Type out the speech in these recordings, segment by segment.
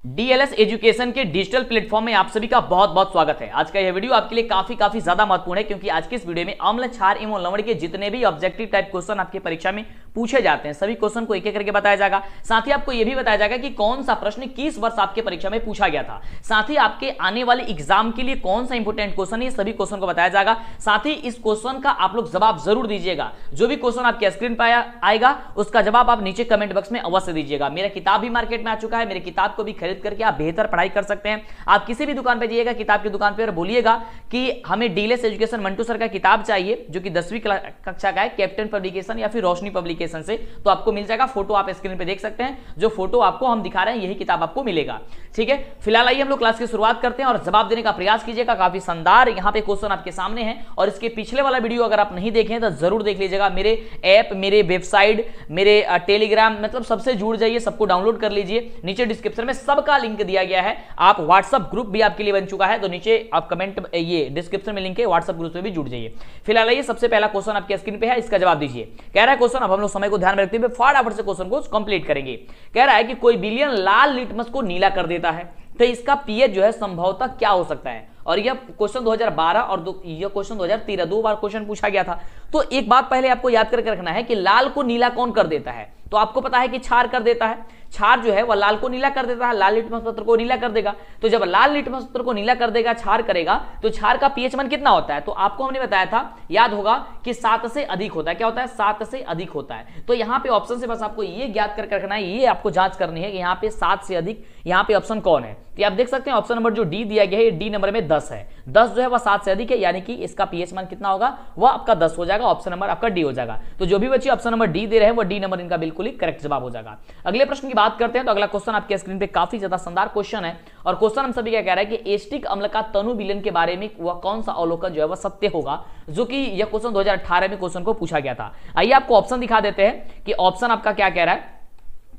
DLS education के digital platform में आप सभी का बहुत बहुत स्वागत है। आज का यह वीडियो आपके लिए काफी ज्यादा महत्वपूर्ण है, क्योंकि आज के इस वीडियो में अम्ल, क्षार एवं लवण के जितने भी ऑब्जेक्टिव टाइप क्वेश्चन आपकी परीक्षा में पूछे जाते हैं सभी क्वेश्चन को एक एक करके बताया जाएगा। साथ ही आपको यह भी बताया जाएगा कि कौन सा प्रश्न किस वर्ष आपके परीक्षा में पूछा गया था। साथ ही आपके आने वाले एग्जाम के लिए कौन सा इंपोर्टेंट क्वेश्चन है, सभी क्वेश्चन को बताया जाएगा। साथ ही इस क्वेश्चन का आप लोग जवाब जरूर दीजिएगा। जो भी क्वेश्चन आपके स्क्रीन पर आएगा उसका जवाब आप नीचे कमेंट बॉक्स में अवश्य दीजिएगा। मेरा किताब भी मार्केट में आ चुका है, मेरे किताब को भी खरीद करके आप बेहतर पढ़ाई कर सकते हैं। आप किसी भी दुकान पे जाइएगा, किताब की दुकान पे, और बोलिएगा कि हमें डीएलएस एजुकेशन मंटू सर का किताब चाहिए जो कि 10वीं कक्षा का है, कैप्टन पब्लिकेशन या फिर रोशनी पब्लिकेशन से, तो आपको मिल जाएगा। फोटो आप स्क्रीन पे देख सकते हैं, जो फोटो आपको हम दिखा रहे हैं यही किताब आपको मिलेगा। ठीक है, फिलहाल आइए हम लोग क्लास की शुरुआत करते हैं और जवाब देने का प्रयास कीजिएगा। काफी शानदार यहाँ पे क्वेश्चन आपके सामने है, और इसके पिछले वाला वीडियो अगर आप नहीं देखें तो जरूर देख लीजिएगा। मेरे ऐप, मेरे वेबसाइट, मेरे टेलीग्राम, मतलब सबसे जुड़ जाइए, सबको डाउनलोड कर लीजिए। नीचे डिस्क्रिप्शन में सबका लिंक दिया गया है। आप व्हाट्सएप ग्रुप भी आपके लिए बन चुका है, तो नीचे आप कमेंट, ये डिस्क्रिप्शन में लिंक है, व्हाट्सएप ग्रुप में भी जुड़ जाइए। फिलहाल ये सबसे पहला क्वेश्चन आपके स्क्रीन पे है, इसका जवाब दीजिए। कह रहा है क्वेश्चन, अब हम लोग समय को ध्यान में रखते हुए फटाफट से क्वेश्चन को कंप्लीट करेंगे। कह रहा है कि कोई विलयन लाल लिटमस को नीला कर देता है, तो इसका पीएच जो है संभवतः क्या हो सकता है। और यह क्वेश्चन 2012 और यह क्वेश्चन 2013 दो बार क्वेश्चन पूछा गया था। तो एक बात पहले आपको याद करके रखना है कि लाल को नीला कौन कर देता है। तो आपको पता है कि क्षार कर देता है। क्षार जो है वह लाल को नीला कर देता है, लाल लिटमस पत्र को नीला कर देगा। तो जब लाल लिटमस पत्र को नीला कर देगा, क्षार करेगा, तो क्षार का पीएच मान कितना होता है। तो आपको हमने बताया था, याद होगा, कि 7 से अधिक होता है। क्या होता है? 7 से अधिक होता है। तो यहाँ पे ऑप्शन से बस आपको ये ज्ञात करके रखना है, ये आपको जांच करनी है कि यहाँ पे 7 से अधिक यहाँ पे ऑप्शन कौन है। तो आप देख सकते हैं ऑप्शन नंबर जो डी दिया गया है, डी नंबर में 10 है। 10 जो है वह 7 से अधिक है, यानी कि इसका पीएच मान कितना होगा, वह आपका 10 हो जाएगा। ऑप्शन नंबर आपका डी हो जाएगा। तो जो भी बच्चे ऑप्शन नंबर डी दे रहे हैं, वो डी नंबर इनका बिल्कुल ही करेक्ट जवाब हो जाएगा। अगले प्रश्न की बात करते हैं। तो अगला क्वेश्चन आपके स्क्रीन पे काफी ज्यादा शानदार क्वेश्चन है, और क्वेश्चन हम सभी क्या कह रहा है कि एस्टिक अम्ल का तनु विलयन के बारे में वह कौन सा अवलोकन जो है वह सत्य होगा, जो कि यह क्वेश्चन 2018 में क्वेश्चन को पूछा गया था। आइए आपको ऑप्शन दिखा देते हैं कि ऑप्शन आपका क्या कह रहा है।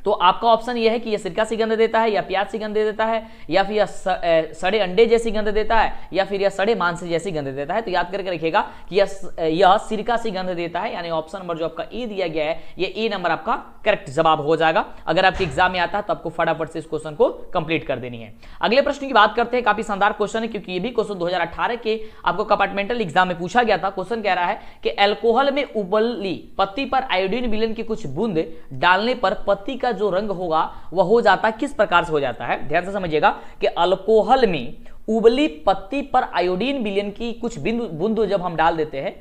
तो आपका ऑप्शन यह है कि यह सिरका सी गंध देता है, या प्याज सी गंध देता है, या फिर यह सड़े अंडे जैसी गंध देता है, या फिर यह सड़े मांस जैसी गंध देता है। तो याद करके रखिएगा कि यह सिरका सी गंध देता है, यानी ऑप्शन नंबर जो आपका ए दिया गया है, यह ए नंबर आपका करेक्ट जवाब हो जाएगा। अगर आपके एग्जाम में आता है तो आपको फटाफट से इस क्वेश्चन को कंप्लीट कर देनी है। अगले प्रश्न की बात करते हैं। काफी शानदार क्वेश्चन है, क्योंकि ये भी क्वेश्चन 2018 के आपको कंपार्टमेंटल एग्जाम में पूछा गया था। क्वेश्चन कह रहा है कि अल्कोहल में उबली पत्ती पर आयोडीन विलयन की कुछ बूंद डालने पर पत्ती का जो रंग होगा वह हो जाता है, किस प्रकार से हो जाता है। ध्यान से समझिएगा कि अल्कोहल में उबली पत्ती पर आयोडीन विलयन की कुछ बूंद जब हम डाल देते हैं,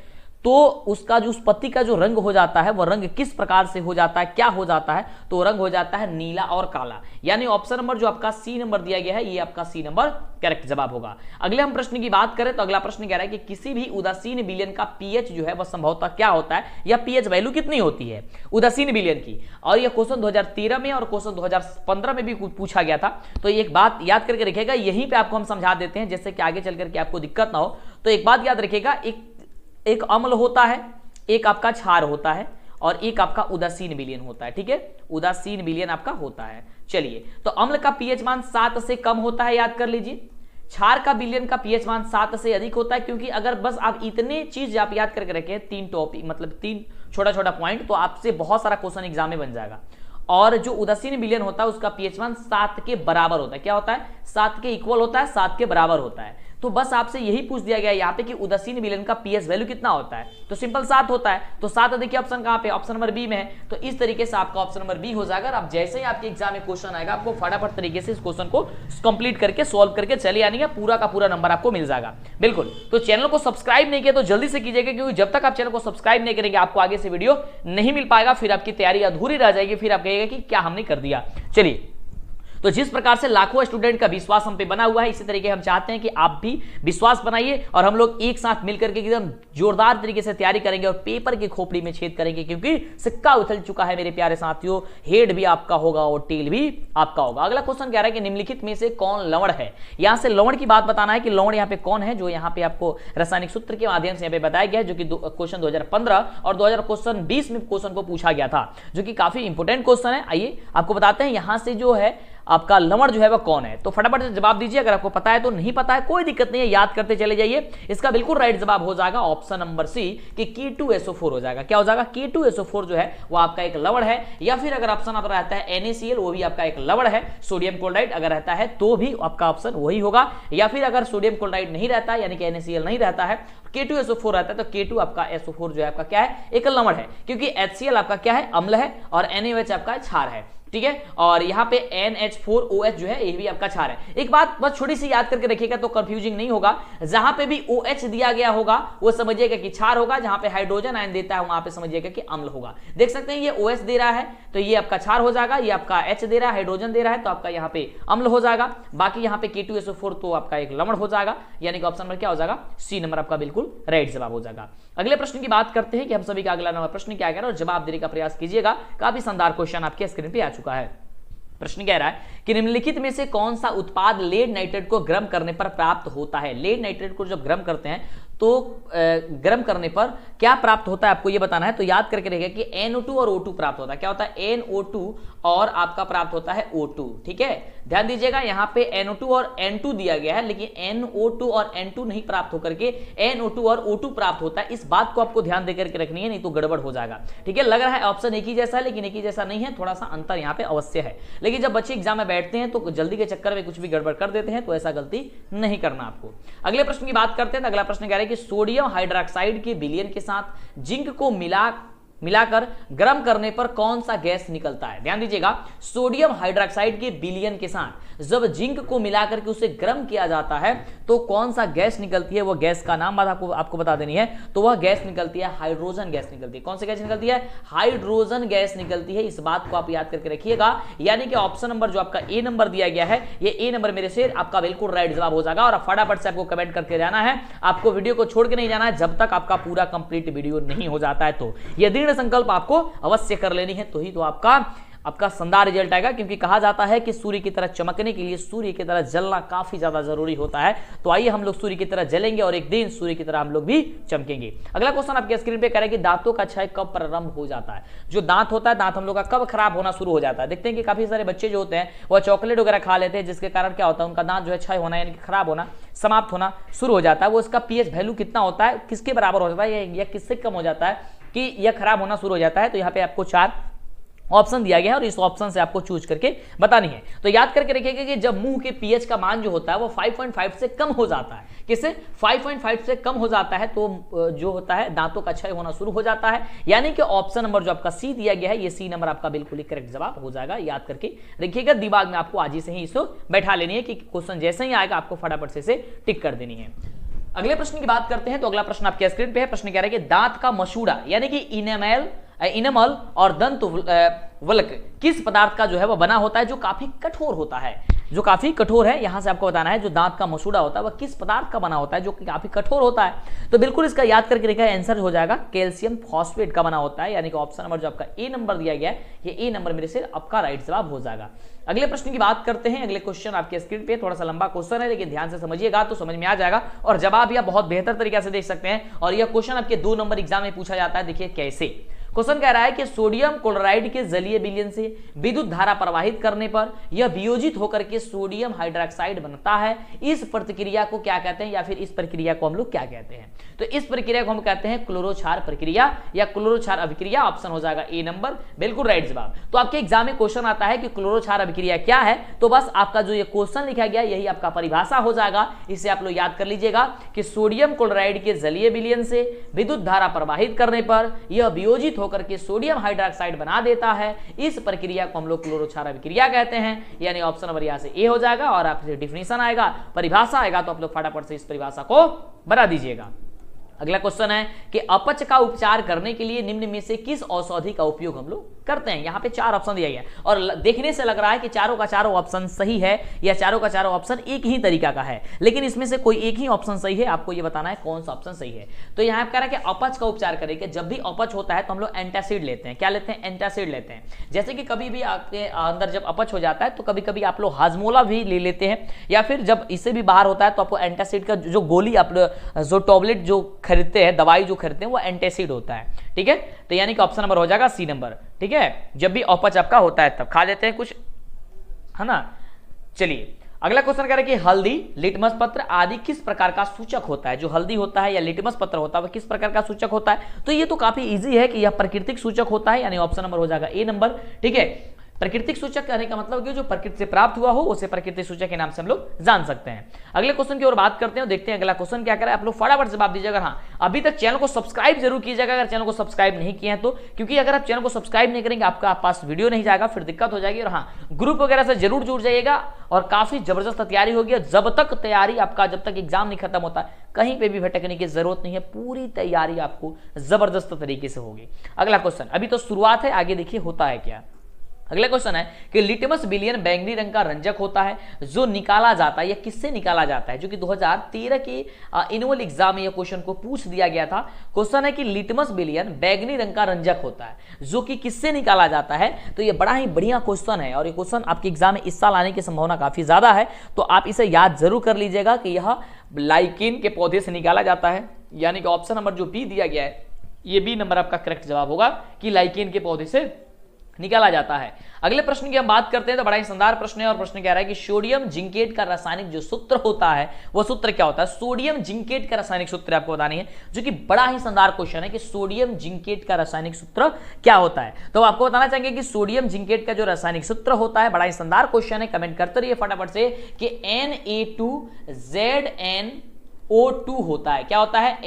तो उसका जो उस पत्ती का जो रंग हो जाता है, वह रंग किस प्रकार से हो जाता है, क्या हो जाता है। तो रंग हो जाता है नीला और काला, यानी ऑप्शन नंबर जो आपका सी नंबर दिया गया है, ये आपका सी नंबर करेक्ट जवाब होगा। अगले हम प्रश्न की बात करें तो अगला प्रश्न कह रहा है कि किसी भी उदासीन विलयन का पीएच जो है वह संभवतः क्या होता है, या पीएच वैल्यू कितनी होती है उदासीन विलयन की। और यह क्वेश्चन 2013 में और क्वेश्चन 2015 में भी पूछा गया था। तो एक बात याद करके रखिएगा, यहीं पे आपको हम समझा देते हैं, जैसे कि आगे चल करके आपको दिक्कत ना हो। तो एक बात याद रखिएगा, एक अम्ल होता है, एक आपका क्षार होता है, और एक आपका उदासीन विलयन होता है। ठीक है, उदासीन विलयन आपका होता है। चलिए, तो अम्ल का पीएच मान 7 से कम होता है, याद कर लीजिए। क्षार का विलयन का पीएच मान 7 से अधिक होता है, क्योंकि अगर बस आप इतने चीज आप याद करके रखें, 3 टॉपिक, मतलब 3 छोटा छोटा पॉइंट, तो आपसे बहुत सारा क्वेश्चन एग्जाम में बन जाएगा। और जो उदासीन विलयन होता है उसका पीएच मान 7 के बराबर होता है। क्या होता है? 7 के इक्वल होता है, 7 के बराबर होता है। तो बस आपसे यही पूछ दिया गया यहाँ पे कि उदासीन विलयन का पीएच वैल्यू कितना होता है। तो सिंपल 7 होता है। तो 7 देखिए ऑप्शन कहाँ पे, ऑप्शन नंबर बी में है। तो इस तरीके से आपका ऑप्शन नंबर बी हो जाएगा। आप जैसे ही आपके एग्जाम में क्वेश्चन आएगा, आपको फटाफट तरीके से इस क्वेश्चन को कंप्लीट करके सॉल्व करके चले आनी है, पूरा का पूरा नंबर आपको मिल जाएगा। बिल्कुल। तो चैनल को सब्सक्राइब नहीं किया तो जल्दी से कीजिएगा, क्योंकि जब तक आप चैनल को सब्सक्राइब नहीं करेंगे आपको आगे से वीडियो नहीं मिल पाएगा। फिर आपकी तैयारी अधूरी रह जाएगी, फिर आप कहिएगा कि क्या हमने कर दिया। चलिए, तो जिस प्रकार से लाखों स्टूडेंट का विश्वास हम पे बना हुआ है, इसी तरीके हम चाहते हैं कि आप भी विश्वास बनाइए, और हम लोग एक साथ मिलकर के एकदम जोरदार तरीके से तैयारी करेंगे और पेपर की खोपड़ी में छेद करेंगे, क्योंकि सिक्का उछल चुका है मेरे प्यारे साथियों। हेड भी आपका होगा और टेल भी आपका होगा। अगला क्वेश्चन कह रहा है कि निम्नलिखित में से कौन लवण है। यहां से लवण की बात बताना है कि लवण यहाँ पे कौन है, जो यहाँ पे आपको रासायनिक सूत्र के माध्यम से यहाँ पे बताया गया है, जो कि क्वेश्चन 2015 और 2020 में क्वेश्चन को पूछा गया था, जो कि काफी इंपोर्टेंट क्वेश्चन है। आइए आपको बताते हैं, यहां से जो है आपका लवण जो है वह कौन है? तो फटाफट से जवाब दीजिए, अगर आपको पता है तो, नहीं पता है कोई दिक्कत नहीं है, याद करते चले जाइए। इसका बिल्कुल राइट जवाब हो जाएगा ऑप्शन नंबर सी कि K2SO4 हो जाएगा। क्या हो जाएगा? K2SO4 जो है वो आपका एक लवण है, या फिर अगर ऑप्शन आपका रहता है NaCl, वो भी आपका एक लवण है। सोडियम क्लोराइड अगर रहता है तो भी आपका ऑप्शन वही होगा, या फिर अगर सोडियम क्लोराइड नहीं रहता है यानी कि NaCl नहीं रहता है, K2SO4 रहता है, तो K2 आपका SO4 जो है आपका क्या है? एक लवण है, क्योंकि HCl आपका क्या है? अम्ल है, और NaOH आपका क्षार है, ठीक है। और यहाँ पे NH4OH जो है ये भी आपका क्षार है। एक बात बस छोटी सी याद करके रखिएगा तो कंफ्यूजिंग नहीं होगा, जहां पे भी OH दिया गया होगा वो समझिएगा कि क्षार होगा, जहां पे हाइड्रोजन आयन देता है वहां पे समझिएगा कि अम्ल होगा। देख सकते हैं ये OH दे रहा है तो ये आपका क्षार हो जाएगा, ये आपका H दे रहा है, हाइड्रोजन दे रहा है तो आपका यहाँ पे अम्ल हो जाएगा। बाकी यहाँ पे K2SO4 तो आपका एक लवण हो जाएगा, यानी कि ऑप्शन नंबर क्या हो जाएगा? सी नंबर आपका बिल्कुल राइट जवाब हो जाएगा। अगले प्रश्न की बात करते हैं कि हम सभी का अगला नंबर प्रश्न क्या है और जवाब देने का प्रयास कीजिएगा। काफी शानदार क्वेश्चन आपके स्क्रीन पे आ चुका है। प्रश्न कह रहा है कि निम्नलिखित में से कौन सा उत्पाद लेड नाइट्रेट को गर्म करने पर प्राप्त होता है? लेड नाइट्रेट को जब गर्म करते हैं तो गर्म करने पर क्या प्राप्त होता है आपको ये बताना है। तो याद करके रहिएगा कि NO2 और O2 प्राप्त होता है। क्या होता है? NO2 और आपका प्राप्त होता है O2, ठीक है। ध्यान दीजिएगा यहाँ पे NO2 और N2 दिया गया है, लेकिन NO2 और N2 नहीं प्राप्त होकर के NO2 और O2 प्राप्त होता है। इस बात को आपको ध्यान देकर के रखनी है, नहीं तो गड़बड़ हो जाएगा, ठीक है। लग रहा है ऑप्शन एक ही जैसा है, लेकिन एक ही जैसा नहीं है, थोड़ा सा अंतर यहाँ पे अवश्य है। लेकिन जब बच्चे एग्जाम में बैठते हैं तो जल्दी के चक्कर में कुछ भी गड़बड़ कर देते हैं, तो ऐसा गलती नहीं करना आपको। अगले प्रश्न की बात करते हैं। अगला प्रश्न कह रहा है कि सोडियम हाइड्रोक्साइड के विलयन के साथ जिंक को मिलाकर गर्म करने पर कौन सा गैस निकलता है? ध्यान दीजिएगा, सोडियम हाइड्रोक्साइड के विलयन के साथ जब जिंक को मिलाकर के उसे गर्म किया जाता है तो कौन सा गैस निकलती है? वो गैस का नाम आपको बता देनी है। तो वह गैस निकलती है हाइड्रोजन गैस निकलती है। कौन सी गैस निकलती है? हाइड्रोजन गैस निकलती है। इस बात को आप याद करके रखिएगा, यानी कि ऑप्शन नंबर जो आपका ए नंबर दिया गया है, ये ए नंबर मेरे से आपका बिल्कुल राइट जवाब हो जाएगा। और फटाफट से आपको कमेंट करके जाना है, आपको वीडियो को छोड़ के नहीं जाना है जब तक आपका पूरा कंप्लीट वीडियो नहीं हो जाता है। तो यह दृढ़ संकल्प आपको अवश्य कर लेनी है, तो ही तो आपका शानदार रिजल्ट आएगा। क्योंकि कहा जाता है कि सूर्य की तरह चमकने के लिए सूर्य की तरह जलना काफी ज्यादा जरूरी होता है। तो आइए हम लोग सूर्य की तरह जलेंगे और एक दिन सूर्य की तरह हम लोग भी चमकेंगे। अगला क्वेश्चन आपके स्क्रीन पे कह रहा है कि दांतों का क्षय कब प्रारंभ हो जाता है? जो दांत होता है, दांत हम लोग का कब खराब होना शुरू हो जाता है? देखते हैं कि काफी सारे बच्चे जो होते हैं वह चॉकलेट वगैरह खा लेते हैं, जिसके कारण क्या होता है, उनका दांत जो है क्षय होना यानी कि खराब होना, समाप्त होना शुरू हो जाता है। वो उसका पीएच वैल्यू कितना होता है, किसके बराबर हो जाता है या किससे कम हो जाता है कि यह खराब होना शुरू हो जाता है? तो यहाँ पे आपको 4 ऑप्शन दिया गया है और इस ऑप्शन से आपको चूज करके बतानी है। तो याद करके रखिएगा कि जब मुंह के पीएच का मान जो होता है वो 5.5 से कम हो जाता है, किससे? 5.5 से कम हो जाता है, तो जो होता है दांतों का क्षय होना शुरू हो जाता है। यानी कि ऑप्शन नंबर जो आपका सी दिया गया है, ये सी नंबर आपका बिल्कुल ही करेक्ट जवाब हो जाएगा। याद करके रखिएगा, दिमाग में आपको आज ही से ही इसको बैठा लेनी है कि क्वेश्चन जैसे ही आएगा आपको फटाफट से इसे टिक कर देनी है। अगले प्रश्न की बात करते हैं। तो अगला प्रश्न आपके स्क्रीन पे है। प्रश्न कह रहा है कि दांत का मसूड़ा यानी कि इनेमल और दंत वल्क किस पदार्थ का जो है वह बना होता है जो काफी कठोर होता है? जो काफी कठोर है, यहां से आपको बताना है जो दांत का मसूड़ा होता है वह किस पदार्थ का बना होता है जो काफी कठोर होता है। तो बिल्कुल इसका याद करके रखिएगा, आंसर हो जाएगा कैल्शियम फॉस्फेट का बना होता है। यानी कि ऑप्शन नंबर जो आपका ए नंबर दिया गया है, ये ए नंबर मेरे से आपका राइट जवाब हो जाएगा। अगले प्रश्न की बात करते हैं। अगले क्वेश्चन आपके स्क्रीन पे थोड़ा सा लंबा क्वेश्चन है, लेकिन ध्यान से समझिएगा तो समझ में आ जाएगा और जवाब भी आप बहुत बेहतर तरीके से देख सकते हैं। और यह क्वेश्चन आपके 2 नंबर एग्जाम में पूछा जाता है। देखिए कैसे क्वेश्चन कह रहा है कि सोडियम क्लोराइड के जलीय विलयन से विद्युत धारा प्रवाहित करने पर यह वियोजित होकर के सोडियम हाइड्रोक्साइड बनता है। इस प्रतिक्रिया को क्या कहते हैं, या फिर इस प्रक्रिया को हम लोग क्या कहते हैं? तो इस प्रक्रिया को हम कहते हैं क्लोरोक्षार प्रक्रिया या क्लोरोक्षार अभिक्रिया। ऑप्शन हो जाएगा ए नंबर, बिल्कुल राइट जवाब। तो आपके एग्जाम में क्वेश्चन आता है कि क्लोरोक्षार अभिक्रिया क्या है, तो बस आपका जो ये क्वेश्चन लिखा गया यही आपका परिभाषा हो जाएगा। इसे आप लोग याद कर लीजिएगा कि सोडियम क्लोराइड के जलीय विलयन से विद्युत धारा प्रवाहित करने पर यह वियोजित होकर के सोडियम हाइड्रोक्साइड बना देता है। इस प्रक्रिया को हम लोग क्लोरोक्षार अभिक्रिया कहते हैं। यानी ऑप्शन नंबर यहां से ए हो जाएगा और आपसे डिफिनेशन आएगा, परिभाषा आएगा, तो आप लोग फटाफट से इस परिभाषा को बना दीजिएगा। अगला क्वेश्चन है कि अपच का उपचार करने के लिए निम्न में से किस औषधि का उपयोग हम लोग करते हैं? यहाँ पे 4 ऑप्शन दिया गया और देखने से लग रहा है कि चारों का चारों ऑप्शन सही है या चारों का चारों ऑप्शन एक ही तरीका का है, लेकिन इसमें से कोई एक ही ऑप्शन सही है। आपको ये बताना है कौन सा ऑप्शन सही है। तो यहाँ कह रहा है कि अपच का उपचार करेंगे। जब भी अपच होता है तो हम लोग एंटासिड लेते हैं। क्या लेते हैं? एंटासिड लेते हैं। जैसे कि कभी भी आपके अंदर जब अपच हो जाता है तो कभी कभी आप लोग हाजमोला भी ले लेते हैं, या फिर जब इससे भी बाहर होता है तो आपको एंटासिड का जो गोली आप जो टैबलेट जो खरीदते हैं, दवाई जो खरीदते हैं, वो एंटासिड होता है। ठीक है, तो यानी कि ऑप्शन नंबर हो जाएगा सी नंबर। ठीक है, जब भी अपच आपका होता है तब खा लेते हैं कुछ है ना। चलिए अगला क्वेश्चन कह रहे हैं कि हल्दी, लिटमस पत्र आदि किस प्रकार का सूचक होता है। जो हल्दी होता है या लिटमस पत्र होता है वह किस प्रकार का सूचक होता है। तो ये तो काफी इजी है कि यह प्राकृतिक सूचक होता है, यानी ऑप्शन नंबर हो जाएगा ए नंबर। ठीक है, प्राकृतिक सूचक कहने का मतलब कि जो प्रकृति से प्राप्त हुआ हो उसे प्राकृतिक सूचक के नाम से हम लोग जान सकते हैं। अगले क्वेश्चन की ओर बात करते हैं, देखते हैं अगला क्वेश्चन क्या करा है। आप लोग फटाफट जवाब दीजिएगा। हाँ, अभी तक चैनल को सब्सक्राइब जरूर कीजिएगा अगर चैनल को सब्सक्राइब नहीं किए हैं तो, क्योंकि अगर आप चैनल को सब्सक्राइब नहीं करेंगे आपका पास वीडियो नहीं जाएगा, फिर दिक्कत हो जाएगी। और हाँ, ग्रुप वगैरह से जरूर जुड़ जाइएगा और काफी जबरदस्त तैयारी होगी। जब तक तैयारी आपका, जब तक एग्जाम नहीं खत्म होता कहीं पे भी भटकने की जरूरत नहीं है, पूरी तैयारी आपको जबरदस्त तरीके से होगी। अगला क्वेश्चन, अभी तो शुरुआत है, आगे देखिए होता है क्या। अगला क्वेश्चन है कि लिटमस विलियन बैंगनी रंग का रंजक होता है जो निकाला जाता है या किससे निकाला जाता है, जो कि 2013 के एनुअल एग्जाम में यह क्वेश्चन को पूछ दिया गया था। क्वेश्चन है कि लिटमस विलियन बैंगनी रंग का रंजक होता है जो कि किससे निकाला जाता है। तो ये बड़ा ही बढ़िया क्वेश्चन है और ये क्वेश्चन आपके एग्जाम में इस साल आने की संभावना काफी ज्यादा है, तो आप इसे याद जरूर कर लीजिएगा कि यह लाइकेन के पौधे से निकाला जाता है, यानी कि ऑप्शन नंबर जो बी दिया गया है ये बी नंबर आपका करेक्ट जवाब होगा कि लाइकेन के पौधे से निकाला जाता है। अगले प्रश्न की हम बात करते हैं तो बड़ा ही शानदार प्रश्न है और प्रश्न कह रहा है कि सोडियम जिंकेट का रासायनिक जो सूत्र होता है वो सूत्र क्या होता है। सोडियम जिंकेट का रासायनिक सूत्र आपको बतानी है, जो कि बड़ा ही शानदार क्वेश्चन है कि सोडियम जिंकेट का रासायनिक सूत्र क्या होता है। तो आपको बताना चाहेंगे कि सोडियम जिंकेट का जो रासायनिक सूत्र होता है, बड़ा ही शानदार क्वेश्चन है, कमेंट करते रहिए फटाफट से कि Na2ZnO2 होता है। क्या होता है?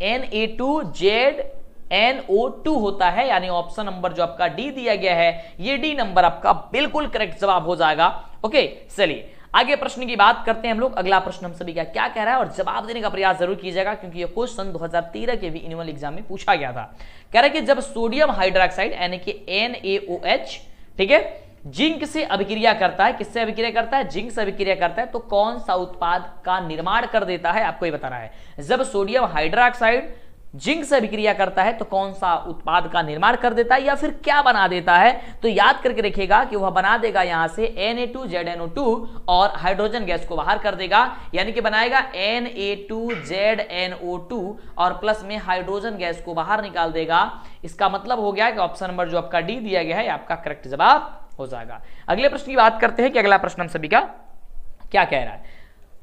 Na2ZnO2 होता है, यानी ऑप्शन नंबर जो आपका डी दिया गया है ये डी नंबर आपका बिल्कुल करेक्ट जवाब हो जाएगा। ओके, चलिए आगे प्रश्न की बात करते हैं हम लोग। अगला प्रश्न हम सभी का क्या कह रहा है और जवाब देने का प्रयास जरूर कीजिएगा, क्योंकि ये क्वेश्चन 2013 के भी एनुअल एग्जाम में पूछा गया था। कह रहा है कि जब सोडियम हाइड्रोक्साइड यानी कि NaOH, ठीक है, जिंक से अभिक्रिया करता है, किससे अभिक्रिया करता है? जिंक से अभिक्रिया करता है, तो कौन सा उत्पाद का निर्माण कर देता है, आपको ये बताना है। जब सोडियम हाइड्रोक्साइड जिंक से अभिक्रिया करता है तो कौन सा उत्पाद का निर्माण कर देता है या फिर क्या बना देता है? तो याद करके रखिएगा कि वह बना देगा यहां से Na2ZnO2 और हाइड्रोजन गैस को बाहर कर देगा, यानी कि बनाएगा Na2ZnO2 और प्लस में हाइड्रोजन गैस को बाहर निकाल देगा। इसका मतलब हो गया कि ऑप्शन नंबर जो आपका डी दिया गया है आपका करेक्ट जवाब हो जाएगा। अगले प्रश्न की बात करते हैं कि अगला प्रश्न हम सभी का क्या कह रहा है।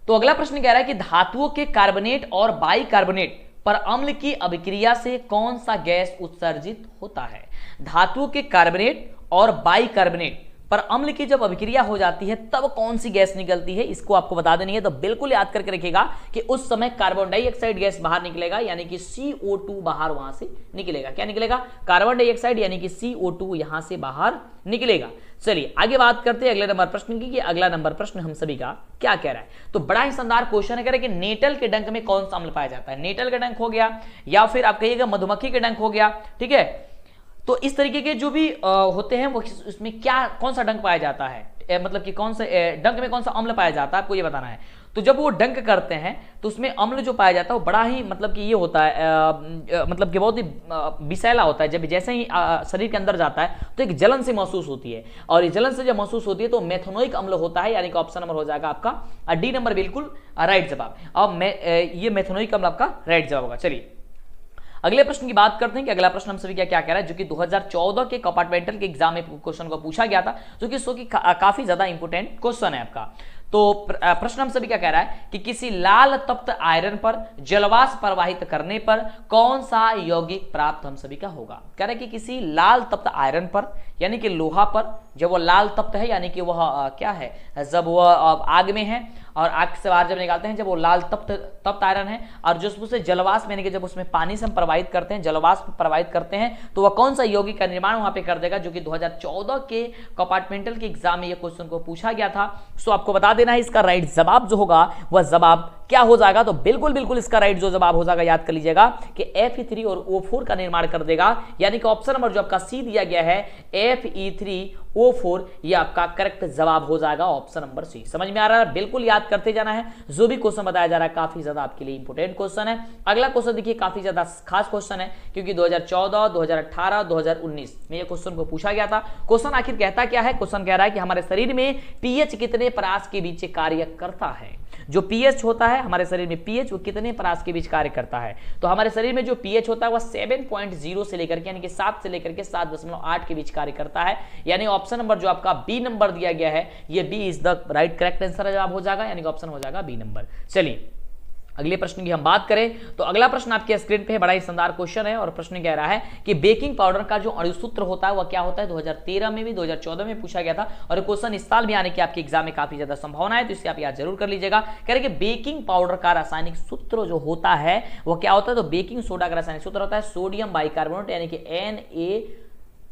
तो अगला प्रश्न कह रहा है कि धातुओं के कार्बोनेट और बाइकार्बोनेट पर अम्ल की अभिक्रिया से कौन सा गैस उत्सर्जित होता है? धातुओं के कार्बोनेट और बाइकार्बोनेट पर अम्ल की जब अभिक्रिया हो जाती है तब कौन सी गैस निकलती है, इसको आपको बता देनी है। तो बिल्कुल याद करके रखिएगा कि उस समय कार्बन डाइऑक्साइड गैस बाहर निकलेगा, यानी कि CO2 बाहर वहां से निकलेगा। क्या निकलेगा? कार्बन डाइऑक्साइड यानी कि CO2 यहां से बाहर निकलेगा। चलिए आगे बात करते हैं अगले नंबर प्रश्न की कि अगला नंबर प्रश्न हम सभी का क्या कह रहा है। तो बड़ा ही शानदार क्वेश्चन है, कह रहा है कि नेटल के डंक में कौन सा अम्ल पाया जाता है? नेटल का डंक हो गया या फिर आप कहिएगा मधुमक्खी के डंक हो गया, ठीक है। तो इस तरीके के जो भी होते हैं वो उसमें क्या कौन सा डंक पाया जाता है, मतलब कि कौन से डंक में कौन सा अम्ल पाया जाता है, आपको ये बताना है। तो जब वो डंक करते हैं तो उसमें अम्ल जो पाया जाता है वो बड़ा ही मतलब कि ये होता है मतलब कि बहुत ही विषैला होता है। जब जैसे ही शरीर के अंदर जाता है तो एक जलन से महसूस होती है, और ये जलन से जब महसूस होती है तो मेथनोइक अम्ल होता है, यानी कि ऑप्शन नंबर हो जाएगा आपका डी नंबर बिल्कुल राइट जवाब। अब ये मेथनोइक अम्ल आपका राइट जवाब होगा। चलिए अगले प्रश्न की बात करते हैं कि अगला प्रश्न हम सभी क्या कह रहा है, जो कि 2014 के कंपार्टमेंटल के एग्जाम में क्वेश्चन को पूछा गया था, जो कि काफी ज्यादा इंपोर्टेंट क्वेश्चन है आपका। तो प्रश्न हम सभी क्या कह रहा है कि किसी लाल तप्त आयरन पर जलवाष्प प्रवाहित करने पर कौन सा यौगिक प्राप्त हम सभी का होगा। कह रहे हैं कि किसी लाल तप्त आयरन पर यानी कि लोहा पर, जब वो लाल तप्त है यानी कि वह क्या है, जब वह आग में है और आग से बाहर जब निकालते हैं, जब वो लाल तप्त आयरन है, और जो उससे जलवाष्प यानी कि जब उसमें पानी से हम प्रवाहित करते हैं, जलवाष्प प्रवाहित करते हैं, तो वह कौन सा यौगिक का निर्माण वहां पे कर देगा, जो कि 2014 के कंपार्टमेंटल के एग्जाम में ये क्वेश्चन को पूछा गया था। सो आपको बता देना है इसका राइट जवाब जो होगा वह जवाब क्या हो जाएगा। तो बिल्कुल इसका राइट जो जवाब हो जाएगा याद कर लीजिएगा कि Fe3 और O4 का निर्माण कर देगा, यानी कि ऑप्शन नंबर जो आपका सी दिया गया है Fe3O4 ये आपका करेक्ट जवाब हो जाएगा, ऑप्शन नंबर सी। समझ में आ रहा है? बिल्कुल याद करते जाना है, जो भी क्वेश्चन बताया जा रहा है काफी ज्यादा आपके लिए इंपोर्टेंट क्वेश्चन है। अगला क्वेश्चन देखिए काफी ज्यादा खास क्वेश्चन है, क्योंकि 2014, 2018, 2019 में ये क्वेश्चन को पूछा गया था। क्वेश्चन आखिर कहता क्या है? क्वेश्चन कह रहा है कि हमारे शरीर में पीएच कितने परास के बीच कार्य करता है। जो पीएच होता है है हमारे शरीर में पीएच वो कितने परास के बीच कार्य करता है? तो हमारे शरीर में जो पीएच होता है वह 7.0 से लेकर के यानी कि 7 से लेकर के 7.8 के बीच कार्य करता है। यानी ऑप्शन नंबर जो आपका बी नंबर दिया गया है ये B is the right correct answer जवाब हो जाएगा, यानी कि ऑप्शन हो जाएगा बी नंबर। चलिए अगले प्रश्न की हम बात करें तो अगला प्रश्न आपके स्क्रीन पे है, बड़ा ही शानदार क्वेश्चन है और प्रश्न कह रहा है कि बेकिंग पाउडर का जो अणुसूत्र होता है वह क्या होता है? 2013 में भी 2014 में पूछा गया था और क्वेश्चन इस साल भी आने की आपके एग्जाम में काफी ज्यादा संभावना है, तो इसे आप याद जरूर कर लीजिएगा। कह रहे कि बेकिंग पाउडर का रासायनिक सूत्र जो होता है वह क्या होता है? तो बेकिंग सोडा का रासायनिक सूत्र होता है सोडियम बाइकार्बोनेट यानी कि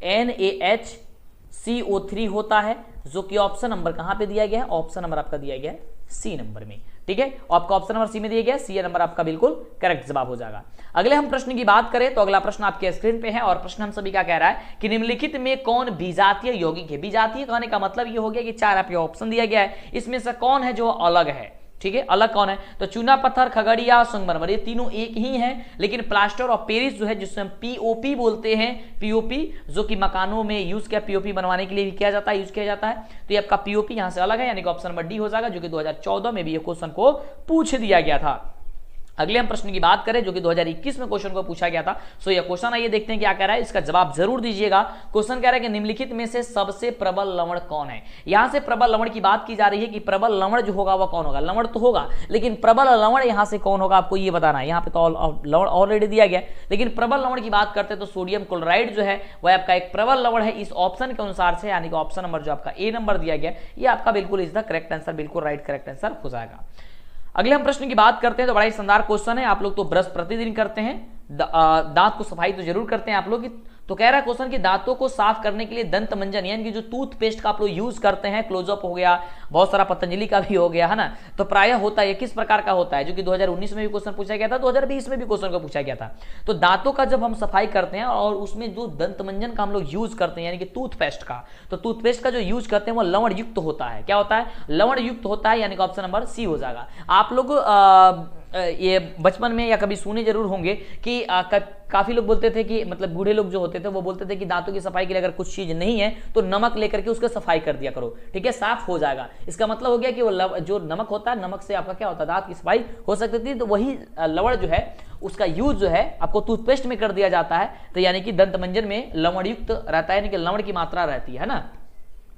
NaCO3 होता है, जो कि ऑप्शन नंबर कहां पे दिया गया है? ऑप्शन नंबर आपका दिया गया है सी नंबर में। ठीक है, आपका ऑप्शन नंबर सी में दिया गया, सी नंबर आपका बिल्कुल करेक्ट जवाब हो जाएगा। अगले हम प्रश्न की बात करें तो अगला प्रश्न आपके स्क्रीन पे है और प्रश्न हम सभी का कह रहा है कि निम्नलिखित में कौन विजातीय यौगिक है? विजातीय कहने का मतलब ये हो गया कि 4 आपके ऑप्शन दिया गया है, इसमें से कौन है जो अलग है? ठीक है, अलग कौन है? तो चूना पत्थर, खगड़िया, संगमरमर, ये तीनों एक ही हैं, लेकिन प्लास्टर ऑफ पेरिस जो है जिससे हम पीओपी बोलते हैं, पीओपी जो कि मकानों में यूज किया पीओपी बनवाने के लिए भी किया जाता है, यूज किया जाता है, तो ये आपका पीओपी यहां से अलग है, यानी कि ऑप्शन नंबर डी हो जाएगा, जो कि 2014 में भी ये क्वेश्चन को पूछ दिया गया था। अगले हम प्रश्न की बात करें जो कि 2021 में क्वेश्चन को पूछा गया था। सो यह क्वेश्चन आइए देखते हैं क्या कह रहा है, इसका जवाब जरूर दीजिएगा। क्वेश्चन कह रहा है कि निम्नलिखित में से सबसे प्रबल लवण कौन है? यहां से प्रबल लवण की बात की जा रही है कि प्रबल लवण जो होगा वह कौन होगा? लवण तो होगा, लेकिन प्रबल लवण यहां से कौन होगा आपको ये बताना है। यहाँ पे तो लवण ऑलरेडी दिया गया, लेकिन प्रबल लवण की बात करते हैं तो सोडियम क्लोराइड जो है वह आपका एक प्रबल लवण है इस ऑप्शन के अनुसार से, यानी कि ऑप्शन नंबर जो आपका ए नंबर दिया गया ये आपका बिल्कुल इज द करेक्ट आंसर, बिल्कुल राइट करेक्ट आंसर हो जाएगा। अगले हम प्रश्न की बात करते हैं तो बड़ा ही शानदार क्वेश्चन है। आप लोग तो ब्रश प्रतिदिन करते हैं, दांत को सफाई तो जरूर करते हैं आप लोग, तो कह रहा है क्वेश्चन कि दांतों को साफ करने के लिए दंत मंजन यानी कि जो टूथपेस्ट का आप लोग यूज करते हैं, क्लोजअप हो गया, बहुत सारा पतंजलि का भी हो गया है ना, तो प्रायः होता है किस प्रकार का होता है? जो कि 2019 में भी क्वेश्चन पूछा गया था, 2020 में भी क्वेश्चन को पूछा गया था। तो दांतों का जब हम सफाई करते हैं और उसमें जो दंत मंजन का हम लोग यूज करते हैं यानी कि टूथपेस्ट का, तो टूथपेस्ट का जो यूज करते हैं वो लवण युक्त होता है। क्या होता है? लवण युक्त होता है, यानी कि ऑप्शन नंबर सी हो जाएगा। आप लोग ये बचपन में या कभी सुने जरूर होंगे कि काफी लोग बोलते थे कि मतलब बूढ़े लोग जो होते थे वो बोलते थे कि दांतों की सफाई के लिए अगर कुछ चीज नहीं है तो नमक लेकर के उसका सफाई कर दिया करो, ठीक है, साफ हो जाएगा। इसका मतलब हो गया कि वो जो नमक होता है, नमक से आपका क्या होता है? दांत की सफाई हो सकती थी। तो वही लवण जो है उसका यूज जो है आपको टूथपेस्ट में कर दिया जाता है, तो यानी कि दंत मंजन में लवण युक्त रहता है, यानी कि लवण की मात्रा रहती है ना।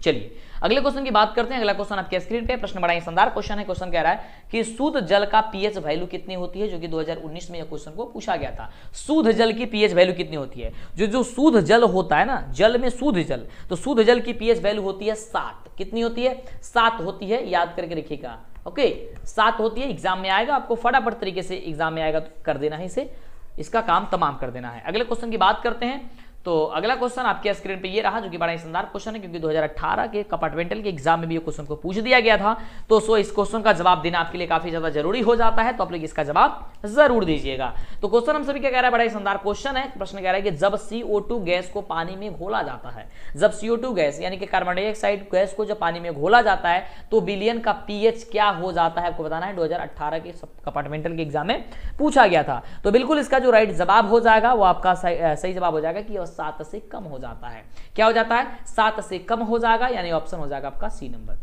चलिए अगले क्वेश्चन की बात करते हैं। अगला क्वेश्चन आपके स्क्रीन पे, प्रश्न बड़ा ही शानदार क्वेश्चन है। क्वेश्चन कह रहा है कि शुद्ध जल का पीएच वैल्यू कितनी होती है? जो कि 2019 में यह क्वेश्चन को पूछा गया था। शुद्ध जल की पीएच वैल्यू कितनी होती है? जो शुद्ध जल होता है ना, जल में शुद्ध जल, तो शुद्ध जल की पीएच वैल्यू होती है 7। कितनी होती है? 7 होती है, याद करके रखिएगा। ओके, 7 होती है, एग्जाम में आएगा, आपको फटाफट तरीके से एग्जाम में आएगा तो कर देना है इसे, इसका काम तमाम कर देना है। अगले क्वेश्चन की बात करते हैं तो अगला क्वेश्चन आपके स्क्रीन पे ये रहा, जो कि बड़ा ही शानदार क्वेश्चन है क्योंकि 2018 के कंपार्टमेंटल के एग्जाम में भी ये क्वेश्चन को पूछ दिया गया था। तो सो इस क्वेश्चन का जवाब देना आपके लिए काफी ज्यादा जरूरी हो जाता है, तो आप लोग इसका जवाब जरूर दीजिएगा। तो क्वेश्चन हम सभी क्या कह रहा है, बड़ा ही शानदार क्वेश्चन है। प्रश्न कह रहा है कि जब CO2 गैस को पानी में घोला जाता है, जब CO2 गैस यानी कि कार्बन डाइऑक्साइड गैस को जब पानी में घोला जाता है तो विलयन का पीएच क्या हो जाता है? आपको बताना है, 2018 के कंपार्टमेंटल के एग्जाम में पूछा गया था। तो बिल्कुल इसका जो राइट जवाब हो जाएगा वो आपका सही जवाब हो जाएगा कि 7 से कम हो जाता है। क्या हो जाता है? 7 से कम हो जाएगा, यानी ऑप्शन हो जाएगा आपका सी नंबर।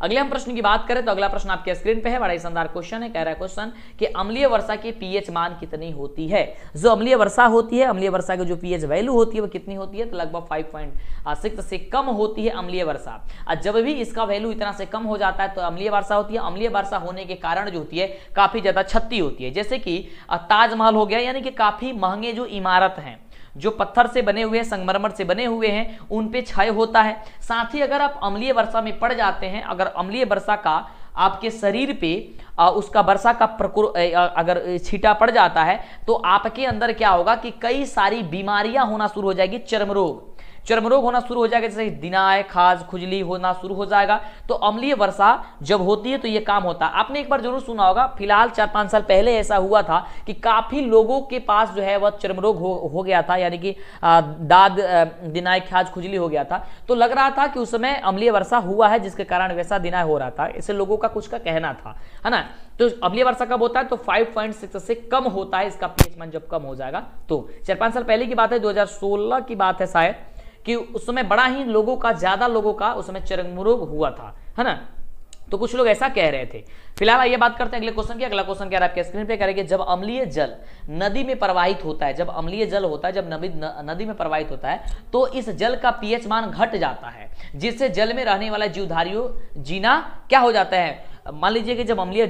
अगले हम प्रश्न की बात करें तो अगला प्रश्न आपके स्क्रीन पे है, बड़ा ही शानदार क्वेश्चन है। कह रहा है क्वेश्चन कि अम्लीय वर्षा की पीएच मान कितनी होती है? जो अम्लीय वर्षा होती है, अम्लीय वर्षा की जो पीएच वैल्यू होती है वो कितनी होती है? तो लगभग 5.6 से कम होती है अम्लीय वर्षा। और जब भी इसका वैल्यू इतना से कम हो जाता है तो अम्लीय वर्षा होती है। अम्लीय वर्षा होने के कारण जो होती है काफी ज्यादा क्षति होती है, जैसे कि ताजमहल हो गया, यानी कि काफी महंगे जो इमारत हैं, जो पत्थर से बने हुए, संगमरमर से बने हुए हैं, उन पे क्षय होता है। साथ ही अगर आप अम्लीय वर्षा में पड़ जाते हैं, अगर अम्लीय वर्षा का आपके शरीर पे उसका वर्षा का अगर छींटा पड़ जाता है तो आपके अंदर क्या होगा कि कई सारी बीमारियां होना शुरू हो जाएगी। चर्म रोग होना शुरू हो जाएगा, जैसे दिनाय, खाज, खुजली होना शुरू हो जाएगा। तो अम्लीय वर्षा जब होती है तो ये काम होता है। आपने एक बार जरूर सुना होगा, फिलहाल 4-5 साल पहले ऐसा हुआ था कि काफी लोगों के पास जो है वह चर्म रोग हो गया था, यानी कि दाद, दिनाय, खाज, खुजली हो गया था। तो लग रहा था कि उस समय अम्लीय वर्षा हुआ है जिसके कारण वैसा दिनाय हो रहा था, ऐसे लोगों का कुछ का कहना था, है ना। तो अम्लीय वर्षा कब होता है? तो 5.6 से कम होता है इसका पीएच मान जब कम हो जाएगा। तो 4-5 साल पहले की बात है, 2016 की बात है शायद, कि उस समय बड़ा ही लोगों का, ज्यादा लोगों का उस समय चर्म रोग हुआ था, है ना। तो कुछ लोग ऐसा कह रहे थे। फिलहाल आइए बात करते हैं अगले क्वेश्चन की। अगला क्वेश्चन कह रहा है आपके स्क्रीन पे करेंगे, जब अम्लीय जल नदी में प्रवाहित होता है, जब अम्लीय जल होता है, जब नदी में प्रवाहित होता है तो इस जल का पीएच मान घट जाता है, जिससे जल में रहने वाला जीवधारियों जीना क्या हो जाता है। मान लीजिए कि जब अम्लीय